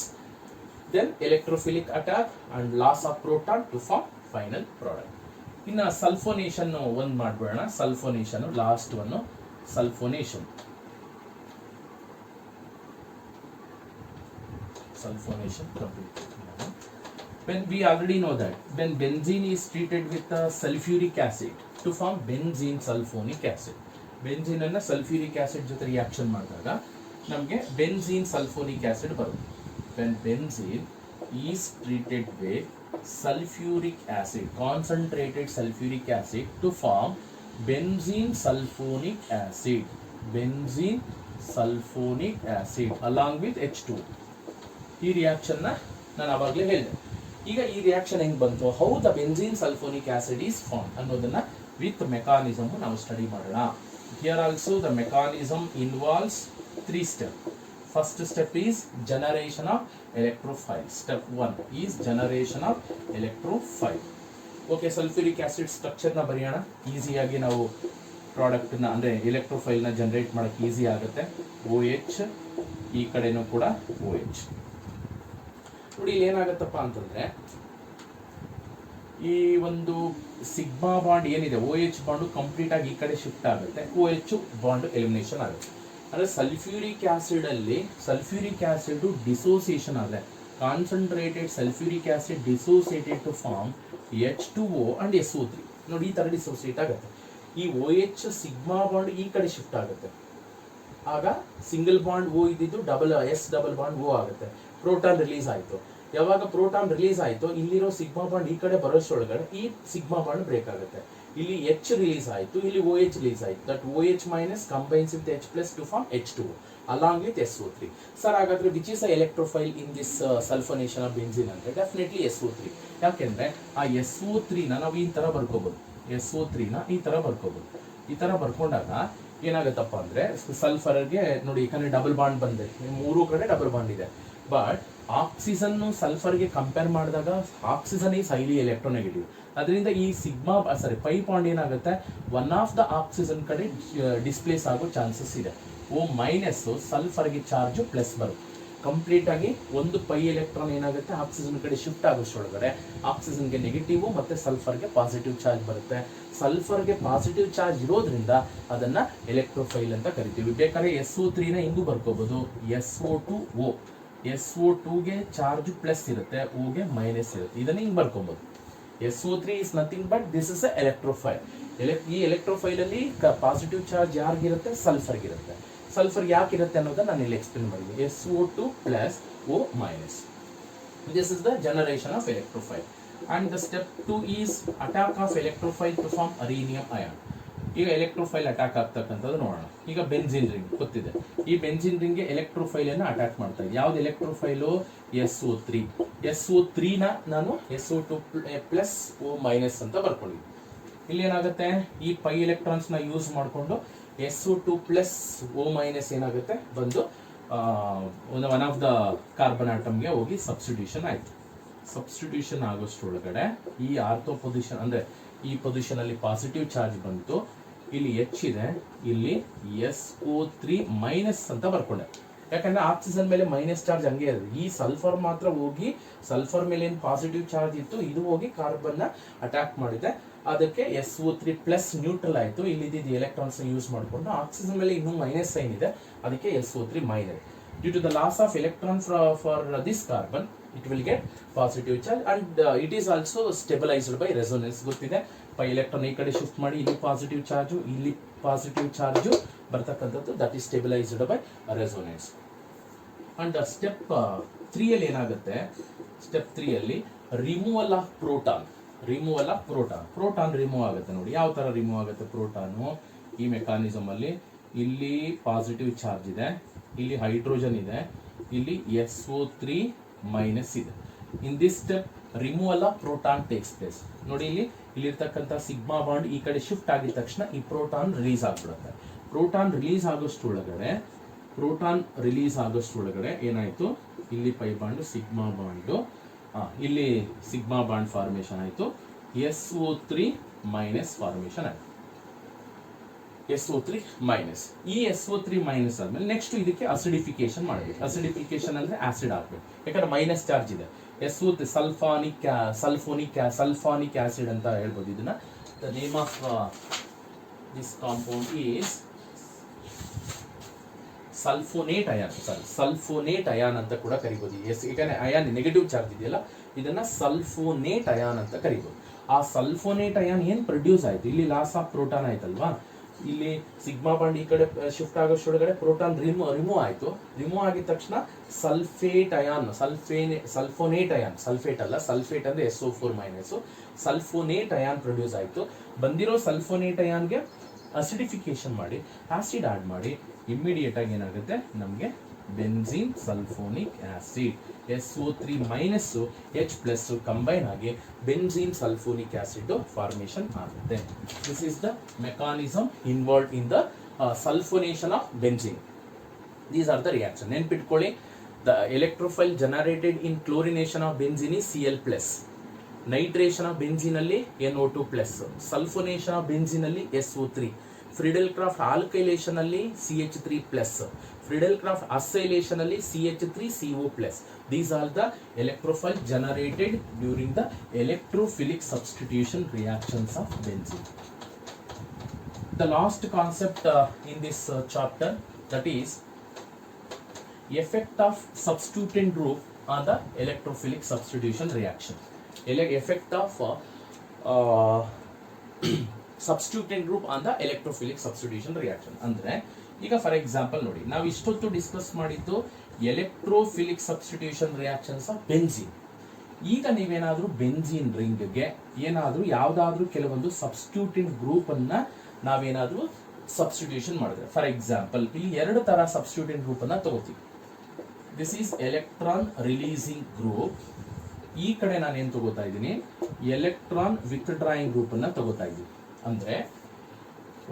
then electrophilic attack and loss of proton to form final product. ಇನ್ನು ಸಲ್ಫೋನೇಷನ್ ಒಂದು ಮಾಡ್ಬೇಡ. Sulphonation last one, sulphonation complete. When we already know that when benzene is treated with sulfuric acid to form benzene sulfonic acid, benzene ಅನ್ನ sulfuric acid ಜೊತೆ ರಿಯಾಕ್ಷನ್ ಮಾಡಿದಾಗ ನಮಗೆ benzene sulfonic acid ಬರುತ್ತೆ. When benzene is treated with sulfuric acid, concentrated sulfuric acid to form benzene sulfonic acid along with H2. ಈ ರಿಯಾಕ್ಷನ್ ನಾನು ಅವಾಗಲೇ ಹೇಳಿದೆ. ಈಗ ಈ ರಿಯಾಕ್ಷನ್ ಹೆಂಗ್ ಬಂತು, how the benzene sulphonic acid is form ಅನ್ನೋದನ್ನ ವಿತ್ ಮೆಕಾನಿಸಮ್ ನಾವು ಸ್ಟಡಿ ಮಾಡೋಣ. Here also the mechanism involves 3 steps. First step is generation of electrophile. Step 1 is generation of electrophile. Okay, sulfuric acid structure ನ ಬರೆಯೋಣ. ಈಸಿಯಾಗಿ ನಾವು ಪ್ರಾಡಕ್ಟ್ ನ ಅಂದ್ರೆ ಎಲೆಕ್ಟ್ರೋಫೈಲ್ ನ ಜನರೇಟ್ ಮಾಡಕ್ಕೆ ಈಸಿ ಆಗುತ್ತೆ. OH, ಈ ಕಡೆನೂ ಕೂಡ OH. ನೋಡಿ ಏನಾಗತ್ತಪ್ಪ ಅಂತಂದ್ರೆ, ಈ ಒಂದು ಸಿಗ್ಮಾ ಬಾಂಡ್ ಏನಿದೆ OH ಬಾಂಡ್ ಕಂಪ್ಲೀಟ್ ಆಗಿ ಈ ಕಡೆ ಶಿಫ್ಟ್ ಆಗುತ್ತೆ, OH ಬಾಂಡ್ ಎಲಿಮಿನೇಷನ್ ಆಗುತ್ತೆ. ಅಂದ್ರೆ ಸಲ್ಫ್ಯೂರಿಕ್ ಆಸಿಡ್ ಡಿಸೋಸಿಯೇಷನ್ ಆದ್ರೆ concentrated sulphuric acid dissociated to form H2O and SO3. ನೋಡಿ ಈ ತರ ಡಿಸೋಸಿಯೇಟ್ ಆಗುತ್ತೆ. ಈ OH ಸಿಗ್ಮಾ ಬಾಂಡ್ ಈ ಕಡೆ ಶಿಫ್ಟ್ ಆಗುತ್ತೆ, ಆಗ ಸಿಂಗಲ್ ಬಾಂಡ್ O ಇದ್ದಿದ್ದು ಡಬಲ್ ಬಾಂಡ್ O ಆಗುತ್ತೆ. ಪ್ರೋಟಾನ್ ರಿಲೀಸ್ ಆಯ್ತು. ಯಾವಾಗ ಪ್ರೋಟಾನ್ ರಿಲೀಸ್ ಆಯ್ತು, ಇಲ್ಲಿರೋ ಸಿಗ್ಮಾ ಬಾಂಡ್ ಈ ಕಡೆ ಬರೋಷ್ಟೊಳಗಡೆ ಈ ಸಿಗ್ಮಾ ಬಾಂಡ್ ಬ್ರೇಕ್ ಆಗುತ್ತೆ. ಇಲ್ಲಿ H ರಿಲೀಸ್ ಆಯ್ತು, ಇಲ್ಲಿ OH ರಿಲೀಸ್ ಆಯ್ತು. That OH minus combines with H plus to form H2O. along with SO3. Sir ಹಾಗಾದ್ರೆ which is a electrophile in this sulphonation of benzene ಅಂದ್ರೆ ಡೆಫಿನೆಟ್ಲಿ SO3. ಯಾಕೆಂದ್ರೆ ಆ SO3ನ ನಾವು ಈ ತರ ಬರ್ಕೋಬಹುದು, SO3ನ ಈ ತರ ಬರ್ಕೋಬಹುದು. ಈ ತರ ಬರ್ಕೊಂಡಾಗ ಏನಾಗುತ್ತಪ್ಪ ಅಂದ್ರೆ ಸಲ್ಫರ್ಗೆ ನೋಡಿ, ಯಾಕಂದ್ರೆ ಡಬಲ್ ಬಾಂಡ್ ಬಂದೆ, ಮೂರು ಕಡೆ ಡಬಲ್ ಬಾಂಡ್ ಇದೆ. ಬಟ್ ಆಕ್ಸಿಜನ್ ಸಲ್ಫರ್ಗೆ ಕಂಪೇರ್ ಮಾಡಿದಾಗ ಆಕ್ಸಿಜನ್ ಈಸ್ ಹೈಲಿ ಎಲೆಕ್ಟ್ರೋನೆಗೆಟಿವ್. ಅದರಿಂದ ಈ ಪೈ ಬಾಂಡ್ ಏನಾಗುತ್ತೆ, ಒನ್ ಆಫ್ ದ ಆಕ್ಸಿಜನ್ ಕಡೆ ಡಿಸ್ಪ್ಲೇಸ್ ಆಗೋ ಚಾನ್ಸಸ್ ಇದೆ. O- ಸಲ್ಫರ್ಗೆ ಚಾರ್ಜ್ ಪ್ಲಸ್ ಬರುತ್ತೆ. ಕಂಪ್ಲೀಟ್ ಆಗಿ ಒಂದು ಪೈ ಎಲೆಕ್ಟ್ರಾನ್ ಏನಾಗುತ್ತೆ ಆಕ್ಸಿಜನ್ ಕಡೆ ಶಿಫ್ಟ್ ಆಗೋಷ್ಟೊಳಗಡೆ ಆಕ್ಸಿಜನ್ಗೆ ನೆಗೆಟಿವ್ ಮತ್ತೆ ಸಲ್ಫರ್ಗೆ ಪಾಸಿಟಿವ್ ಚಾರ್ಜ್ ಬರುತ್ತೆ. ಸಲ್ಫರ್ಗೆ ಪಾಸಿಟಿವ್ ಚಾರ್ಜ್ ಇರೋದ್ರಿಂದ ಅದನ್ನ ಎಲೆಕ್ಟ್ರೋಫೈಲ್ ಅಂತ ಕರಿತೀವಿ. ಬೇಕಾದ್ರೆ SO3ನ ಹಿಂಗೂ ಬರ್ಕೋಬಹುದು, SO2O. SO2ಗೆ ಚಾರ್ಜ್ ಪ್ಲಸ್ ಇರುತ್ತೆ, Oಗೆ ಮೈನಸ್ ಇರುತ್ತೆ. ಇದನ್ನ ಹಿಂಗ್ ಬರ್ಕೋಬಹುದು. SO3 is nothing but this is a electrophile. ಈ ಎಲೆಕ್ಟ್ರೋಫೈಲ್ ಅಲ್ಲಿ ಪಾಸಿಟಿವ್ ಚಾರ್ಜ್ ಯಾರಿಗಿರುತ್ತೆ, ಸಲ್ಫರ್ಗಿರುತ್ತೆ. ಸಲ್ಫರ್ ಯಾಕಿರುತ್ತೆ ಅನ್ನೋದನ್ನ ನಾನು ಇಲ್ಲಿ ಎಕ್ಸ್ಪ್ಲೇನ್ ಮಾಡಿದ್ದೀನಿ. SO2 plus O minus. This is the generation of electrophile. And the step 2 is attack of electrophile to form arenium ion. ಈಗ ಎಲೆಕ್ಟ್ರೋಫೈಲ್ ಅಟ್ಯಾಕ್ ಆಗ್ತಕ್ಕಂಥದ್ದು ನೋಡೋಣ. ಈಗ ಬೆನ್ಸಿನ್ ರಿಂಗ್ ಗೊತ್ತಿದೆ, ಈ ಬೆನ್ಸಿನ್ ರಿಂಗ್ಗೆ ಎಲೆಕ್ಟ್ರೋಫೈಲ್ ಅನ್ನು ಅಟ್ಯಾಕ್ ಮಾಡ್ತಾ ಇದೆ. ಯಾವ್ದು ಎಲೆಕ್ಟ್ರೋಫೈಲು, SO3. SO3ನ ನಾನು SO2 ಪ್ಲಸ್ O ಮೈನಸ್ ಅಂತ ಬರ್ಕೊಂಡಿದ್ದೀನಿ. ಇಲ್ಲಿ ಏನಾಗುತ್ತೆ, ಈ ಪೈ ಎಲೆಕ್ಟ್ರಾನ್ಸ್ ನ ಯೂಸ್ ಮಾಡಿಕೊಂಡು SO2 ಪ್ಲಸ್ O ಮೈನಸ್ ಏನಾಗುತ್ತೆ ಬಂದು ಒನ್ ಆಫ್ ದ ಕಾರ್ಬನ್ ಆಟಮ್ಗೆ ಹೋಗಿ ಸಬ್ಸ್ಟಿಟ್ಯೂಷನ್ ಆಯ್ತು. ಸಬ್ಸ್ಟಿಟ್ಯೂಷನ್ ಆಗೋಷ್ಟೊಳಗಡೆ ಈ ಆರ್ಥೋ ಪೊಸಿಷನ್ ಅಂದ್ರೆ ಈ ಪೊಸಿಷನ್ ಅಲ್ಲಿ ಪಾಸಿಟಿವ್ ಚಾರ್ಜ್ ಬಂತು, ಇಲ್ಲಿ H ಇದೆ, ಇಲ್ಲಿ SO3 ಮೈನಸ್ ಅಂತ ಬರ್ಕೊಂಡೆ. ಯಾಕಂದ್ರೆ ಆಕ್ಸಿಜನ್ ಮೇಲೆ ಮೈನಸ್ ಚಾರ್ಜ್ ಹಂಗೆ ಇದೆ. ಈ ಸಲ್ಫರ್ ಮಾತ್ರ ಹೋಗಿ ಸಲ್ಫರ್ ಮೇಲೆ ಏನು ಪಾಸಿಟಿವ್ ಚಾರ್ಜ್ ಇತ್ತು ಇದು ಹೋಗಿ ಕಾರ್ಬನ್ ನ ಅಟ್ಯಾಕ್ ಮಾಡಿದೆ. ಅದಕ್ಕೆ SO3 ಪ್ಲಸ್ ನ್ಯೂಟ್ರಲ್ ಆಯ್ತು. ಇಲ್ಲಿ ಎಲೆಕ್ಟ್ರಾನ್ಸ್ ಯೂಸ್ ಮಾಡಿಕೊಂಡು ಆಕ್ಸಿಜನ್ ಮೇಲೆ ಇನ್ನೂ ಮೈನಸ್ ಸೈನ್ ಇದೆ, ಅದಕ್ಕೆ SO3 minus. Due to the loss of electron for this carbon it will get positive charge and it is also stabilized by resonance. ಗೊತ್ತಿದೆ, ಪೈ ಎಲೆಕ್ಟ್ರಾನ್ ಈ ಕಡೆ ಶಿಫ್ಟ್ ಮಾಡಿ ಇಲ್ಲಿ ಪಾಸಿಟಿವ್ ಚಾರ್ಜ್ ಇಲ್ಲಿ ಪಾಸಿಟಿವ್ ಚಾರ್ಜ್ ಬರ್ತಕ್ಕಂಥದ್ದು, that is stabilised by resonance. And step 3 ಅಲ್ಲಿ ಏನಾಗುತ್ತೆ, ಸ್ಟೆಪ್ 3 ಅಲ್ಲಿ removal of proton. Proton remove ಆಗುತ್ತೆ. ನೋಡಿ ಯಾವ ತರ ರಿಮೂವ್ ಆಗುತ್ತೆ ಪ್ರೋಟಾನು, ಈ ಮೆಕಾನಿಸಮ್ ಅಲ್ಲಿ ಇಲ್ಲಿ ಪಾಸಿಟಿವ್ ಚಾರ್ಜ್ ಇದೆ, ಇಲ್ಲಿ ಹೈಡ್ರೋಜನ್ ಇದೆ, ಇಲ್ಲಿ SO3 ಮೈನಸ್ ಇದೆ. In this step removal of proton takes place. ನೋಡಿ ಇಲ್ಲಿರ್ತಕ್ಕಂಥ ಸಿಗ್ಮಾ ಬಾಂಡ್ ಈ ಕಡೆ ಶಿಫ್ಟ್ ಆಗಿದ ತಕ್ಷಣ ಈ ಪ್ರೋಟಾನ್ ರಿಲೀಸ್ ಆಗ್ಬಿಡುತ್ತೆ. ಪ್ರೋಟಾನ್ ರಿಲೀಸ್ ಆಗೋಷ್ಟೊಳಗಡೆ ಏನಾಯ್ತು, ಇಲ್ಲಿ ಪೈ ಬಾಂಡ್ ಸಿಗ್ಮಾ ಬಾಂಡ್, ಇಲ್ಲಿ ಸಿಗ್ಮಾ ಬಾಂಡ್ ಫಾರ್ಮೇಶನ್ ಆಯ್ತು, SO3 ಮೈನಸ್ ಫಾರ್ಮೇಶನ್ ಆಯ್ತು. SO3 minus. ಈ SO3 ಮೈನಸ್ ಆದ್ಮೇಲೆ ನೆಕ್ಸ್ಟ್ ಇದಕ್ಕೆ ಅಸಿಡಿಫಿಕೇಶನ್ ಮಾಡಬೇಕು. ಅಸಿಡಿಫಿಕೇಶನ್ ಅಂದ್ರೆ ಆಸಿಡ್ ಹಾಕ್ಬೇಕು, ಯಾಕಂದ್ರೆ ಮೈನಸ್ ಚಾರ್ಜ್ ಇದೆ. SO3 ಸಲ್ಫಾನಿಕ್ ಆಸಿಡ್ ಅಂತ ಹೇಳ್ಬೋದು ಇದನ್ನ. The name of this compound is sulphonate ion ಅಂತ ಕೂಡ ಕರಿಬಹುದು. ಯಾಕಂದ್ರೆ ಅಯಾನ್ ನೆಗೆಟಿವ್ ಚಾರ್ಜ್ ಇದೆಯಲ್ಲ, ಇದನ್ನ ಸಲ್ಫೋನೇಟ್ ಅಯಾನ್ ಅಂತ ಕರಿಬಹುದು. ಆ ಸಲ್ಫೋನೇಟ್ ಅಯಾನ್ ಏನ್ ಪ್ರೊಡ್ಯೂಸ್ ಆಯ್ತು, ಇಲ್ಲಿ ಲಾಸ್ ಆಫ್ ಪ್ರೋಟಾನ್ ಆಯ್ತಲ್ವಾ, ಇಲ್ಲಿ ಸಿಗ್ಮಾ ಬಾಂಡ್ ಈ ಕಡೆ ಶಿಫ್ಟ್ ಆಗೋಷ್ಟೊಳಗಡೆ ಪ್ರೋಟಾನ್ ರಿಮೂವ್ ಆಯ್ತು. ರಿಮೂವ್ ಆಗಿದ ತಕ್ಷಣ ಸಲ್ಫೋನೇಟ್ ಅಯಾನ್, ಸಲ್ಫೇಟ್ ಅಲ್ಲ, ಸಲ್ಫೇಟ್ ಅಂದ್ರೆ SO4 minus, sulphonate ion produce ಆಯ್ತು. ಬಂದಿರೋ ಸಲ್ಫೋನೇಟ್ ಅಯಾನ್ಗೆ ಅಸಿಡಿಫಿಕೇಶನ್ ಮಾಡಿ ಆಸಿಡ್ ಆಡ್ ಮಾಡಿ ಇಮ್ಮಿಡಿಯೇಟ್ ಆಗಿ ಏನಾಗುತ್ತೆ ನಮಗೆ benzene sulphonic acid, SO3 minus H plus combine ಆಗಿ ಬೆನ್ಸಿನ್ ಸಲ್ಫೋನಿಕ್ ಆಸಿಡ್ ಫಾರ್ಮೇಶನ್ ಆಗುತ್ತೆ. This is the mechanism involved in the sulphonation of benzene. These are the reaction. ನೆನ್ಪಿಟ್ಕೊಳ್ಳಿ, the electrophile generated in chlorination of benzene is Cl plus, nitration of benzene ಅಲ್ಲಿ NO2 ಪ್ಲಸ್, ಸಲ್ಫೋನೇಷನ್ ಆಫ್ ಬೆನ್ಸಿನ್ ಅಲ್ಲಿ SO3, ಫ್ರಿಡೆಲ್ ಕ್ರಾಫ್ಟ್ ಆಲ್ಕೈಲೇಷನ್ ಅಲ್ಲಿ CH3 ಪ್ಲಸ್, ಫ್ರಿಡೆಲ್ ಕ್ರಾಫ್ಟ್ ಅಸೈಲೇಷನ್ ಅಲ್ಲಿ CH3CO plus. These are the electrophile generated during the electrophilic substitution reactions of benzene. The last concept in this chapter, that is effect of substituent group on the electrophilic substitution reaction. Effect of substituent group on the electrophilic substitution reaction. ಅಂದ್ರೆ ಈಗ ಫಾರ್ ಎಕ್ಸಾಂಪಲ್ ನೋಡಿ, ನಾವು ಇಷ್ಟೊತ್ತು ಡಿಸ್ಕಸ್ ಮಾಡಿದ್ದು electrophilic substitution reactions of benzene. ಈಗ ನೀವೇನಾದ್ರೂ ಬೆನ್ಸಿನ್ ರಿಂಗ್ಗೆ ಏನಾದ್ರೂ ಯಾವ್ದಾದ್ರೂ ಕೆಲವೊಂದು ಸಬ್ಸ್ಟಿಟ್ಯೂಟೆಂಟ್ ಗ್ರೂಪ್ ಅನ್ನ ನಾವೇನಾದ್ರೂ ಸಬ್ಸ್ಟಿಟ್ಯೂಷನ್ ಮಾಡಿದ್ರೆ, ಫಾರ್ ಎಕ್ಸಾಂಪಲ್ ಇಲ್ಲಿ ಎರಡು ತರ ಸಬ್ಸ್ಟಿಟ್ಯೂಟೆಂಟ್ ಗ್ರೂಪ್ ಅನ್ನ ತಗೋತೀವಿ. This is electron releasing group. ಈ ಕಡೆ ನಾನು ಏನ್ ತಗೋತಾ ಇದ್ದೀನಿ, ಎಲೆಕ್ಟ್ರಾನ್ ವಿತ್ಡ್ರಾಯಿಂಗ್ ಗ್ರೂಪ್ ಅನ್ನ ತಗೋತಾ ಇದ್ದೀನಿ. ಅಂದ್ರೆ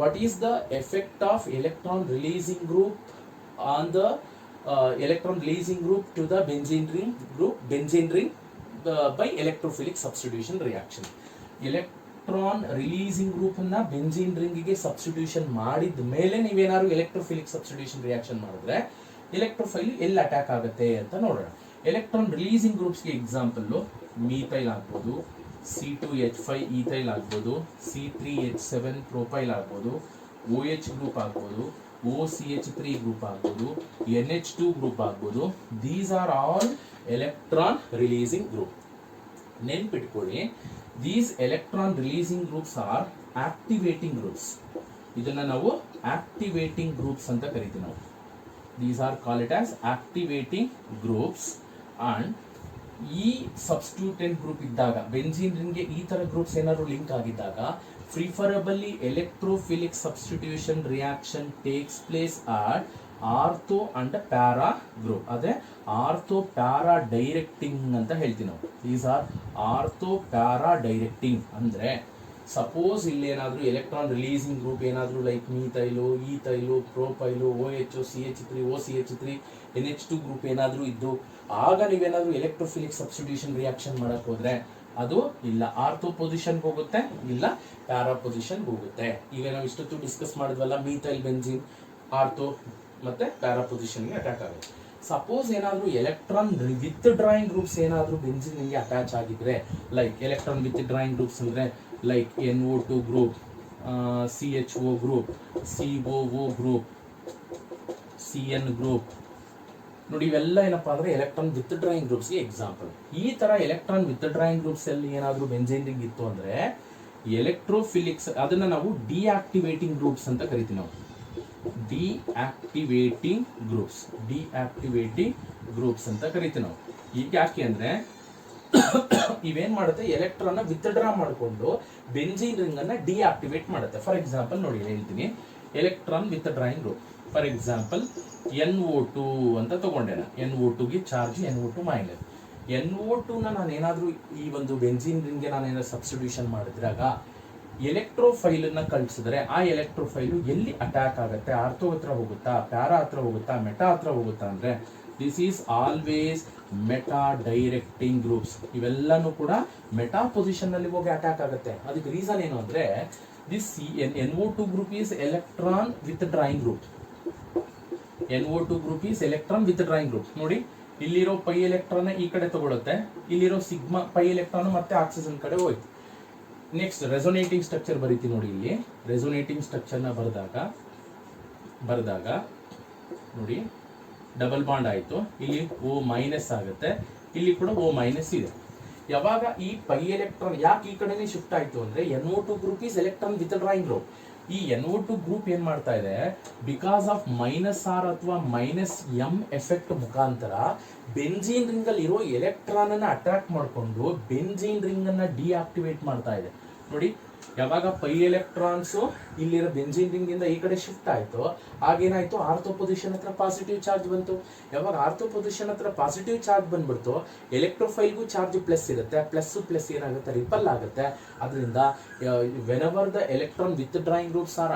what is the effect of electron releasing group on the electron releasing group to the benzene ring by electrophilic substitution reaction. Electron releasing group ಅನ್ನ benzene ring ಗೆ ಸಬ್ಸ್ಟಿಟ್ಯೂಷನ್ ಮಾಡಿದ ಮೇಲೆ ನೀವೇನಾದ್ರು electrophilic substitution reaction ಮಾಡಿದ್ರೆ electrophile ಎಲ್ಲಿ ಅಟ್ಯಾಕ್ ಆಗುತ್ತೆ ಅಂತ ನೋಡೋಣ. ಎಲೆಕ್ಟ್ರಾನ್ ರಿಲೀಸಿಂಗ್ ಗ್ರೂಪ್ಸ್ ಗೆ ಎಕ್ಸಾಂಪಲ್ ಮೀಥೈಲ್ ಆಗ್ಬೋದು, C2H5 ಈಥೈಲ್ ಆಗ್ಬೋದು, C3H7 ಪ್ರೊಪೈಲ್ ಆಗ್ಬೋದು, OH ಗ್ರೂಪ್ ಆಗ್ಬೋದು, OCH3 ಗ್ರೂಪ್ ಆಗ್ಬೋದು, NH2 ಗ್ರೂಪ್ ಆಗ್ಬೋದು. These are all electron releasing group. ನೆನ್ಪಿಟ್ಕೊಳ್ಳಿ, these electron releasing groups are activating groups. ಇದನ್ನ ನಾವು ಆಕ್ಟಿವೇಟಿಂಗ್ ಗ್ರೂಪ್ಸ್ ಅಂತ ಕರಿತೀವಿ ನಾವು. These are call it as activating groups. And ಈ ಸಬ್ಸ್ಟಿಟ್ಯೂಟೆಂಟ್ ಗ್ರೂಪ್ ಇದ್ದಾಗ, ಬೆಂಜಿನ್ ರಿಂಗ್ಗೆ ಈ ತರ ಗ್ರೂಪ್ಸ್ ಏನಾದ್ರು ಲಿಂಕ್ ಆಗಿದ್ದಾಗ, preferably electrophilic substitution reaction takes place at ortho and para group. ಅದೇ ಆರ್ಥೋ ಪ್ಯಾರಾ ಡೈರೆಕ್ಟಿಂಗ್ ಅಂತ ಹೇಳ್ತೀವಿ ನಾವು. These are ortho para directing. ಅಂದ್ರೆ ಸಪೋಸ್ ಇಲ್ಲಿ ಏನಾದ್ರು ಎಲೆಕ್ಟ್ರಾನ್ ರಿಲೀಸಿಂಗ್ ಗ್ರೂಪ್ ಏನಾದ್ರು like methyl, ethyl, propyl, OH, CH3, OCH3, NH2 group ಏನಾದ್ರು ಇದ್ದು, ಆಗ ನೀವೇನಾದ್ರು ಎಲೆಕ್ಟ್ರೋಫಿಲಿಕ್ ಸಬ್ಸ್ಟಿಟ್ಯೂಷನ್ ರಿಯಾಕ್ಷನ್ ಮಾಡಕ್ ಹೋದ್ರೆ ಅದು ಇಲ್ಲ ಆರ್ಥೋ ಪೊಸಿಷನ್ ಹೋಗುತ್ತೆ, ಇಲ್ಲ ಪ್ಯಾರಾ ಪೊಸಿಷನ್ ಹೋಗುತ್ತೆ. ಈಗ ನಾವು ಇಷ್ಟೊತ್ತು ಡಿಸ್ಕಸ್ ಮಾಡಿದ್ವಲ್ಲ, ಮೀಥೈಲ್ ಬೆಂಜಿನ್ ಆರ್ಥೋ ಮತ್ತೆ ಪ್ಯಾರಾ ಪೊಸಿಷನ್ಗೆ ಅಟ್ಯಾಕ್ ಆಗುತ್ತೆ. ಸಪೋಸ್ ಏನಾದ್ರು ಎಲೆಕ್ಟ್ರಾನ್ ವಿತ್ ಡ್ರಾಯಿಂಗ್ ಗ್ರೂಪ್ಸ್ ಏನಾದ್ರು ಬೆಂಜಿನ್ ನಿಮಗೆ ಅಟ್ಯಾಚ್ ಆಗಿದ್ರೆ, like electron withdrawing groups ಅಂದ್ರೆ like NO2 group, CHO group, COO group, CN group. ನೋಡಿ, ಇವೆಲ್ಲ ಏನಪ್ಪಾ ಅಂದ್ರೆ ಎಲೆಕ್ಟ್ರಾನ್ ವಿತ್ ಡ್ರಾಯಿಂಗ್ ಗ್ರೂಪ್ಸ್ ಗೆ ಎಕ್ಸಾಂಪಲ್. ಈ ತರ ಎಲೆಕ್ಟ್ರಾನ್ ವಿತ್ ಡ್ರಾಯಿಂಗ್ ಗ್ರೂಪ್ಸ್ ಅಲ್ಲಿ ಏನಾದ್ರು ಬೆಂಜೀನ್ ರಿಂಗ್ ಇತ್ತು ಅಂದ್ರೆ ಎಲೆಕ್ಟ್ರೋಫಿಲಿಕ್ಸ್, ಅದನ್ನ ನಾವು ಡಿಆಕ್ಟಿವೇಟಿಂಗ್ ಗ್ರೂಪ್ಸ್ ಅಂತ ಕರಿತೀವಿ ನಾವು. ಡಿಆಕ್ಟಿವೇಟಿಂಗ್ ಗ್ರೂಪ್ಸ್ ಅಂತ ಕರಿತೀವಿ ನಾವು. ಈಗ ಯಾಕೆ ಅಂದ್ರೆ ಇವೇನ್ ಮಾಡುತ್ತೆ, ಎಲೆಕ್ಟ್ರಾನ್ ವಿತ್ ಡ್ರಾ ಮಾಡಿಕೊಂಡು ಬೆಂಜೀನ್ ರಿಂಗ್ ಅನ್ನ ಡಿಆಕ್ಟಿವೇಟ್ ಮಾಡುತ್ತೆ. ಫಾರ್ ಎಕ್ಸಾಂಪಲ್ ನೋಡಿ ಹೇಳ್ತೀನಿ, electron with drawing group for example NO2 ಅಂತ ತಗೊಂಡೆ ನಾನು. NO2 ಗೆ ಚಾರ್ಜ್ NO2 ಮೈನಸ್. NO2 ನಾನು ಏನಾದ್ರೂ ಈ ಒಂದು ಬೆಂಜೀನ್ ರಿಂಗ್ಗೆ ನಾನು ಏನಾದ್ರು ಸಬ್ಸ್ಟಿಟ್ಯೂಷನ್ ಮಾಡಿದ್ರಾಗ ಎಲೆಕ್ಟ್ರೋಫೈಲ್ ಅನ್ನ ಕಳಿಸಿದ್ರೆ ಆ ಎಲೆಕ್ಟ್ರೋಫೈಲ್ ಎಲ್ಲಿ ಅಟ್ಯಾಕ್ ಆಗುತ್ತೆ, ಆರ್ಥೋ ಹತ್ರ ಹೋಗುತ್ತಾ, ಪ್ಯಾರಾ ಹತ್ರ ಹೋಗುತ್ತಾ, ಮೆಟಾ ಹತ್ರ ಹೋಗುತ್ತಾ ಅಂದ್ರೆ this is always meta directing groups. ಇವೆಲ್ಲಾನು ಕೂಡ ಮೆಟಾ ಪೊಸಿಷನ್ ನಲ್ಲಿ ಹೋಗಿ ಅಟ್ಯಾಕ್ ಆಗುತ್ತೆ. ಅದಕ್ಕೆ ರೀಸನ್ ಏನು ಅಂದ್ರೆ this NO2 group is electron with drawing group. NO2 group is electron with drawing group. ನೋಡಿ, ಇಲ್ಲಿರೋ ಪೈ ಎಲೆಕ್ಟ್ರಾನ್ ಈ ಕಡೆ ತಗೊಳುತ್ತೆ, ಇಲ್ಲಿರೋ ಸಿಗ್ಮಾ ಪೈ ಎಲೆಕ್ಟ್ರಾನ್ ಮತ್ತೆ ಆಕ್ಸಿಜನ್ ಕಡೆ ಹೋಯ್ತು. ನೆಕ್ಸ್ಟ್ ರೆಸೋನೇಟಿಂಗ್ ಸ್ಟ್ರಕ್ಚರ್ ಬರೀತಿ ನೋಡಿ. ಇಲ್ಲಿ ರೆಸೋನೇಟಿಂಗ್ ಸ್ಟ್ರಕ್ಚರ್ ನ ಬರೆದಾಗ ನೋಡಿ, ಡಬಲ್ ಬಾಂಡ್ ಆಯ್ತು, ಇಲ್ಲಿ O ಮೈನಸ್ ಆಗುತ್ತೆ, ಇಲ್ಲಿ ಕೂಡ O ಮೈನಸ್ ಇದೆ. ಯಾವಾಗ ಈ ಪೈ ಎಲೆಕ್ಟ್ರಾನ್ ಯಾಕೆ ಈ ಕಡೆನೇ ಶಿಫ್ಟ್ ಆಯ್ತು ಅಂದ್ರೆ NO2 group is electron with drawing group. ಈ NO2 ಗ್ರೂಪ್ ಏನ್ ಮಾಡ್ತಾ ಇದೆ, ಬಿಕಾಸ್ ಆಫ್ -R ಅಥವಾ -M ಎಫೆಕ್ಟ್ ಮುಖಾಂತರ ಬೆಂಜೀನ್ ರಿಂಗ್ ಅಲ್ಲಿ ಇರೋ ಎಲೆಕ್ಟ್ರಾನ್ ಅನ್ನ ಅಟ್ರಾಕ್ಟ್ ಮಾಡಿಕೊಂಡು ಬೆಂಜೀನ್ ರಿಂಗ್ ಅನ್ನ ಡಿಆಕ್ಟಿವೇಟ್ ಮಾಡ್ತಾ ಇದೆ. ನೋಡಿ, ಯಾವಾಗ ಪೈ ಎಲೆಕ್ಟ್ರಾನ್ಸ್ ಇಲ್ಲಿರೋ ಬೆಂಜೀನ್ ರಿಂಗ್ ಇಂದ ಈ ಕಡೆ ಶಿಫ್ಟ್ ಆಯ್ತು, ಆಗೇನಾಯ್ತು, ಆರ್ಥೋ ಪೊಸಿಷನ್ ಹತ್ರ ಪಾಸಿಟಿವ್ ಚಾರ್ಜ್ ಬಂತು. ಯಾವಾಗ ಆರ್ಥೋ ಪೊಸಿಷನ್ ಹತ್ರ ಪಾಸಿಟಿವ್ ಚಾರ್ಜ್ ಬಂದ್ಬಿಡ್ತು, ಎಲೆಕ್ಟ್ರೋಫೈಲ್ಗೂ ಚಾರ್ಜ್ ಪ್ಲಸ್ ಇರುತ್ತೆ, ಪ್ಲಸ್ ಏನಾಗುತ್ತೆ, ರಿಪಲ್ ಆಗುತ್ತೆ. ಅದರಿಂದ whenever the electron withdrawing groups are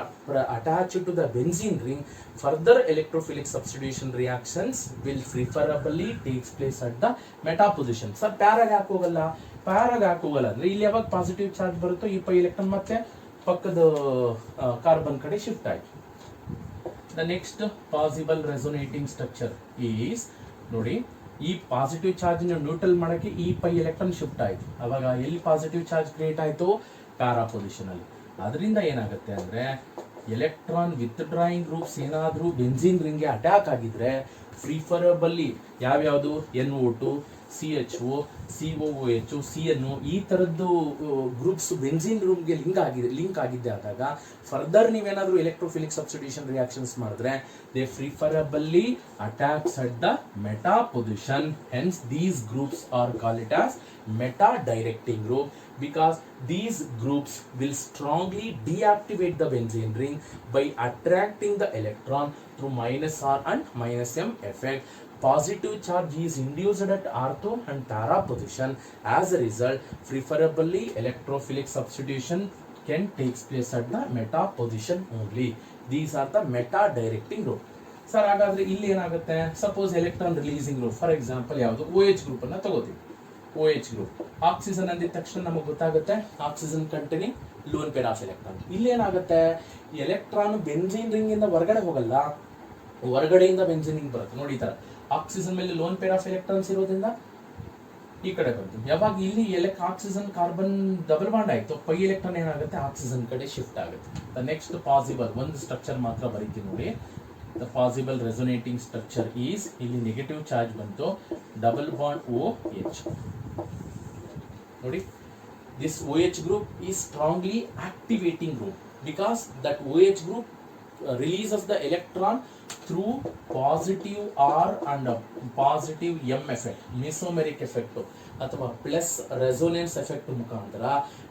attached to the benzene ring, further electrophilic substitution reactions will preferably takes place at the meta position. Sir ಪ್ಯಾರಾಗ್ ಹಾಕೋಗಲ್ಲ ಅಂದ್ರೆ ಇಲ್ಲಿ ಯಾವಾಗ ಪಾಸಿಟಿವ್ ಚಾರ್ಜ್ ಬರುತ್ತೋ ಈ ಪೈ ಎಲೆಕ್ಟ್ರಾನ್ ಮತ್ತೆ ಪಕ್ಕದ ಕಾರ್ಬನ್ ಕಡೆ ಶಿಫ್ಟ್ ಆಯ್ತು. The next possible resonating structure is, ನೋಡಿ, ಈ ಪಾಸಿಟಿವ್ ಚಾರ್ಜ್ ನ್ಯೂಟ್ರಲ್ ಮಾಡಕ್ಕೆ ಈ ಪೈ ಎಲೆಕ್ಟ್ರಾನ್ ಶಿಫ್ಟ್ ಆಯ್ತು. ಅವಾಗ ಎಲ್ಲಿ ಪಾಸಿಟಿವ್ ಚಾರ್ಜ್ ಕ್ರಿಯೇಟ್ ಆಯ್ತು, ಪ್ಯಾರಾ ಪೊಸಿಷನ್ ಅಲ್ಲಿ. ಅದರಿಂದ ಏನಾಗುತ್ತೆ ಅಂದ್ರೆ ಎಲೆಕ್ಟ್ರಾನ್ ವಿತ್ ಡ್ರಾಯಿಂಗ್ ಗ್ರೂಪ್ಸ್ ಏನಾದ್ರೂ ಬೆಂಜೀನ್ ರಿಂಗ್ಗೆ ಅಟ್ಯಾಕ್ ಆಗಿದ್ರೆ ಪ್ರಿಫರಬಲಿ ಯಾವ್ಯಾವುದು NO2, CHO, COOH, CNO ಈ ತರದ್ದು ಗ್ರೂಪ್ಸ್ ಬೆನ್ಸಿನ್ ರೂಮ್ಗೆ ಲಿಂಕ್ ಆಗಿದ್ದೆ ಆದಾಗ ಫರ್ದರ್ ನೀವೇನಾದ್ರೂ ಎಲೆಕ್ಟ್ರೋಫಿಲಿಕ್ ಸಬ್ಸ್ಟಿಟ್ಯೂಷನ್ ರಿಯಾಕ್ಷನ್ಸ್ ಮಾಡಿದ್ರೆ they preferably attacks at the meta position. Hence these groups are called it as meta directing group because these groups will strongly deactivate the benzene ring by attracting the electron through -R and -M effect. Positive charge is induced at ortho and para position. As a result, preferably electrophilic substitution can take place at the meta position only. These are the meta directing group. Sir ಹಾಗಾದ್ರೆ ಇಲ್ಲಿ ಏನಾಗುತ್ತೆ, suppose electron releasing group for example ಯಾವುದು OH ಗ್ರೂಪ್ ಅನ್ನ ತಗೋತೀವಿ. OH ಗ್ರೂಪ್ ಆಕ್ಸಿಜನ್ ಅಂದಿದ ತಕ್ಷಣ ನಮಗೆ ಗೊತ್ತಾಗುತ್ತೆ oxygen containing loan pair of electron. ಇಲ್ಲಿ ಏನಾಗುತ್ತೆ, ಎಲೆಕ್ಟ್ರಾನ್ ಬೆನ್ಸಿನ್ ರಿಂಗ್ ಇಂದ ಹೊರಗಡೆ ಹೋಗಲ್ಲ, ಹೊರಗಡೆಯಿಂದ ಬೆನ್ಸಿನ್ ರಿಂಗ್ ಬರುತ್ತೆ. ನೋಡಿ ಈ ತರ ಆಕ್ಸಿಜನ್ ಮೇಲೆ ಲೋನ್ ಪೇರ್ ಆಫ್ ಎಲೆಕ್ಟ್ರಾನ್ಸ್ ಇರೋದ್ರಿಂದ ಈ ಕಡೆ ಬಂತು. ಯಾವಾಗ ಇಲ್ಲಿ ಆಕ್ಸಿಜನ್ ಕಾರ್ಬನ್ ಡಬಲ್ ಬಾಂಡ್ ಆಯ್ತು, ಪೈ ಎಲೆಕ್ಟ್ರಾನ್ ಏನಾಗುತ್ತೆ ಆಕ್ಸಿಜನ್ ಕಡೆ ಶಿಫ್ಟ್ ಆಗುತ್ತೆ. ದ ನೆಕ್ಸ್ಟ್ ಪಾಸಿಬಲ್ ಒಂದು ಸ್ಟ್ರಕ್ಚರ್ ಮಾತ್ರ ಬರೀತೀವಿ ನೋಡಿ. The possible resonating structure is, ಇಲ್ಲಿ ನೆಗೆಟಿವ್ ಚಾರ್ಜ್ ಬಂತು, ಡಬಲ್ ಬಾಂಡ್ OH. ನೋಡಿ this OH group is strongly activating group because that OH group releases the electron through positive R and positive M effect, mesomeric effect ಅಥವಾ ಪ್ಲಸ್ ರೆಸೋನೆನ್ಸ್ ಎಫೆಕ್ಟ್ ಮುಖಾಂತರ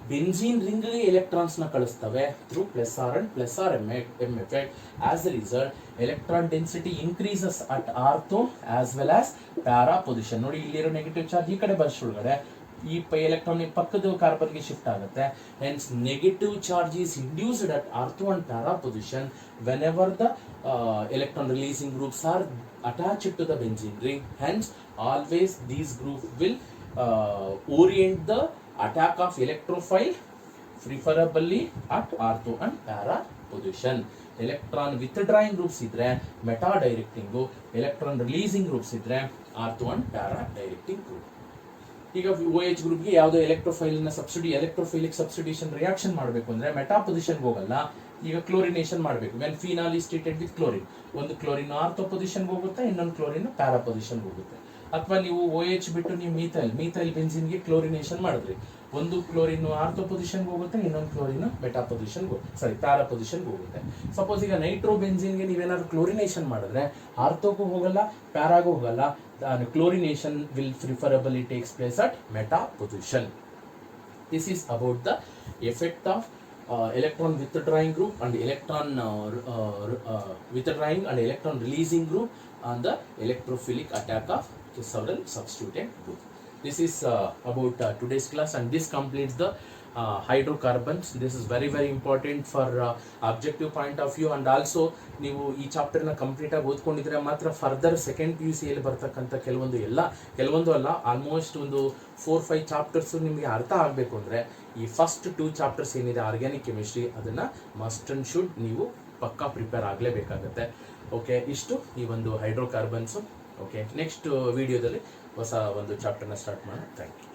ಬೆನ್ಸಿನ್ ರಿಂಗ್ ಗೆ ಎಲೆಕ್ಟ್ರಾನ್ಸ್ ನ ಕಳಿಸ್ತವೆ through +R and +R M effect. As a result, electron density increases at ortho as well as para position. ನೋಡಿ ಇಲ್ಲಿರೋ ನೆಗೆಟಿವ್ ಚಾರ್ಜ್ ಈ ಕಡೆ ಬರ್ಸ್ ಒಳಗಡೆ ಈ ಪೈ ಎಲೆಕ್ಟ್ರಾನ್ ಪಕ್ಕದ ಕಾರ್ಬನ್ ಗೆ ಶಿಫ್ಟ್ ಆಗುತ್ತೆ. Hence negative charge is induced at ortho and para position whenever the electron releasing groups are attached to the benzene ring. Hence always these groups will orient the attack of electrophile preferably at ortho and para position. Electron withdrawing groups idre meta directing, electron releasing groups idre ortho and para directing group. ಈಗ OH ಗ್ರೂಪ್ ಗೆ ಯಾವುದೋ ಎಲೆಕ್ಟ್ರೋಫಿಲಿಕ್ ಸಬ್ಸ್ಟಿಟ್ಯೂಷನ್ ರಿಯಾಕ್ಷನ್ ಮಾಡಬೇಕು ಅಂದ್ರೆ ಮೆಟಾ ಪೊಸಿಷನ್ಗೆ ಹೋಗಲ್ಲ. ಈಗ ಕ್ಲೋರಿನೇಷನ್ ಮಾಡಬೇಕು. When phenol is treated with chlorine, ಒಂದು ಕ್ಲೋರಿನ್ ಆರ್ಥೋ ಪೊಸಿಷನ್ಗೆ ಹೋಗುತ್ತೆ, ಇನ್ನೊಂದು ಕ್ಲೋರಿನ್ ಪ್ಯಾರಾ ಪೊಸಿಷನ್ಗೆ ಹೋಗುತ್ತೆ. ಅಥವಾ ನೀವು OH ಬಿಟ್ಟು ನೀವು ಮೀಥೈಲ್ ಬೆನ್ಸಿನ್ಗೆ ಕ್ಲೋರಿನೇಷನ್ ಮಾಡಿದ್ರಿ, ಒಂದು ಕ್ಲೋರಿನ್ ಆರ್ಥೋ ಪೊಸಿಷನ್ಗೆ ಹೋಗುತ್ತೆ, ಇನ್ನೊಂದು ಕ್ಲೋರಿನ್ ಮೆಟಾ ಪೊಸಿಷನ್ಗೆ ಪ್ಯಾರಾ ಪೊಸಿಷನ್ಗೆ ಹೋಗುತ್ತೆ. ಸಪೋಸ್ ಈಗ ನೈಟ್ರೋ ಬೆನ್ಸಿನ್ಗೆ ನೀವೇನಾದ್ರು ಕ್ಲೋರಿನೇಷನ್ ಮಾಡಿದ್ರೆ ಆರ್ಥೋಗೂ ಹೋಗಲ್ಲ, ಪ್ಯಾರಾಗೂ ಹೋಗಲ್ಲ. Chlorination will preferably takes place at meta position. This is about the effect of electron withdrawing group and electron withdrawing and electron releasing group on the electrophilic attack of several substituent group. This is about today's class, and this completes the hydrocarbons. This is very important for objective point of view, and also ನೀವು ಈ ಚಾಪ್ಟರ್ ನ ಕಂಪ್ಲೀಟ್ ಆಗಿ ಓದ್ಕೊಂಡಿದ್ರೆ ಮಾತ್ರ ಫರ್ದರ್ ಸೆಕೆಂಡ್ PUC ಯಲ್ಲಿ ಬರ್ತಕ್ಕಂಥ ಕೆಲವೊಂದು ಅಲ್ಲ ಆಲ್ಮೋಸ್ಟ್ ಒಂದು 4-5 ಚಾಪ್ಟರ್ಸ್ ನಿಮಗೆ ಅರ್ಥ ಆಗಬೇಕು ಅಂದ್ರೆ ಈ ಫಸ್ಟ್ 2 ಚಾಪ್ಟರ್ಸ್ ಏನಿದೆ ಆರ್ಗ್ಯಾನಿಕ್ ಕೆಮಿಸ್ಟ್ರಿ, ಅದನ್ನ ಮಸ್ಟ್ ಅಂಡ್ ಶುಡ್ ನೀವು ಪಕ್ಕಾ ಪ್ರಿಪೇರ್ ಆಗಲೇಬೇಕಾಗತ್ತೆ. ಓಕೆ, ಇಷ್ಟು ಈ ಒಂದು ಹೈಡ್ರೋಕಾರ್ಬನ್ಸ್. ಓಕೆ, ನೆಕ್ಸ್ಟ್ ವಿಡಿಯೋದಲ್ಲಿ ಹೊಸ ಒಂದು ಚಾಪ್ಟರ್ನ ಸ್ಟಾರ್ಟ್ ಮಾಡೋಣ. Thank you.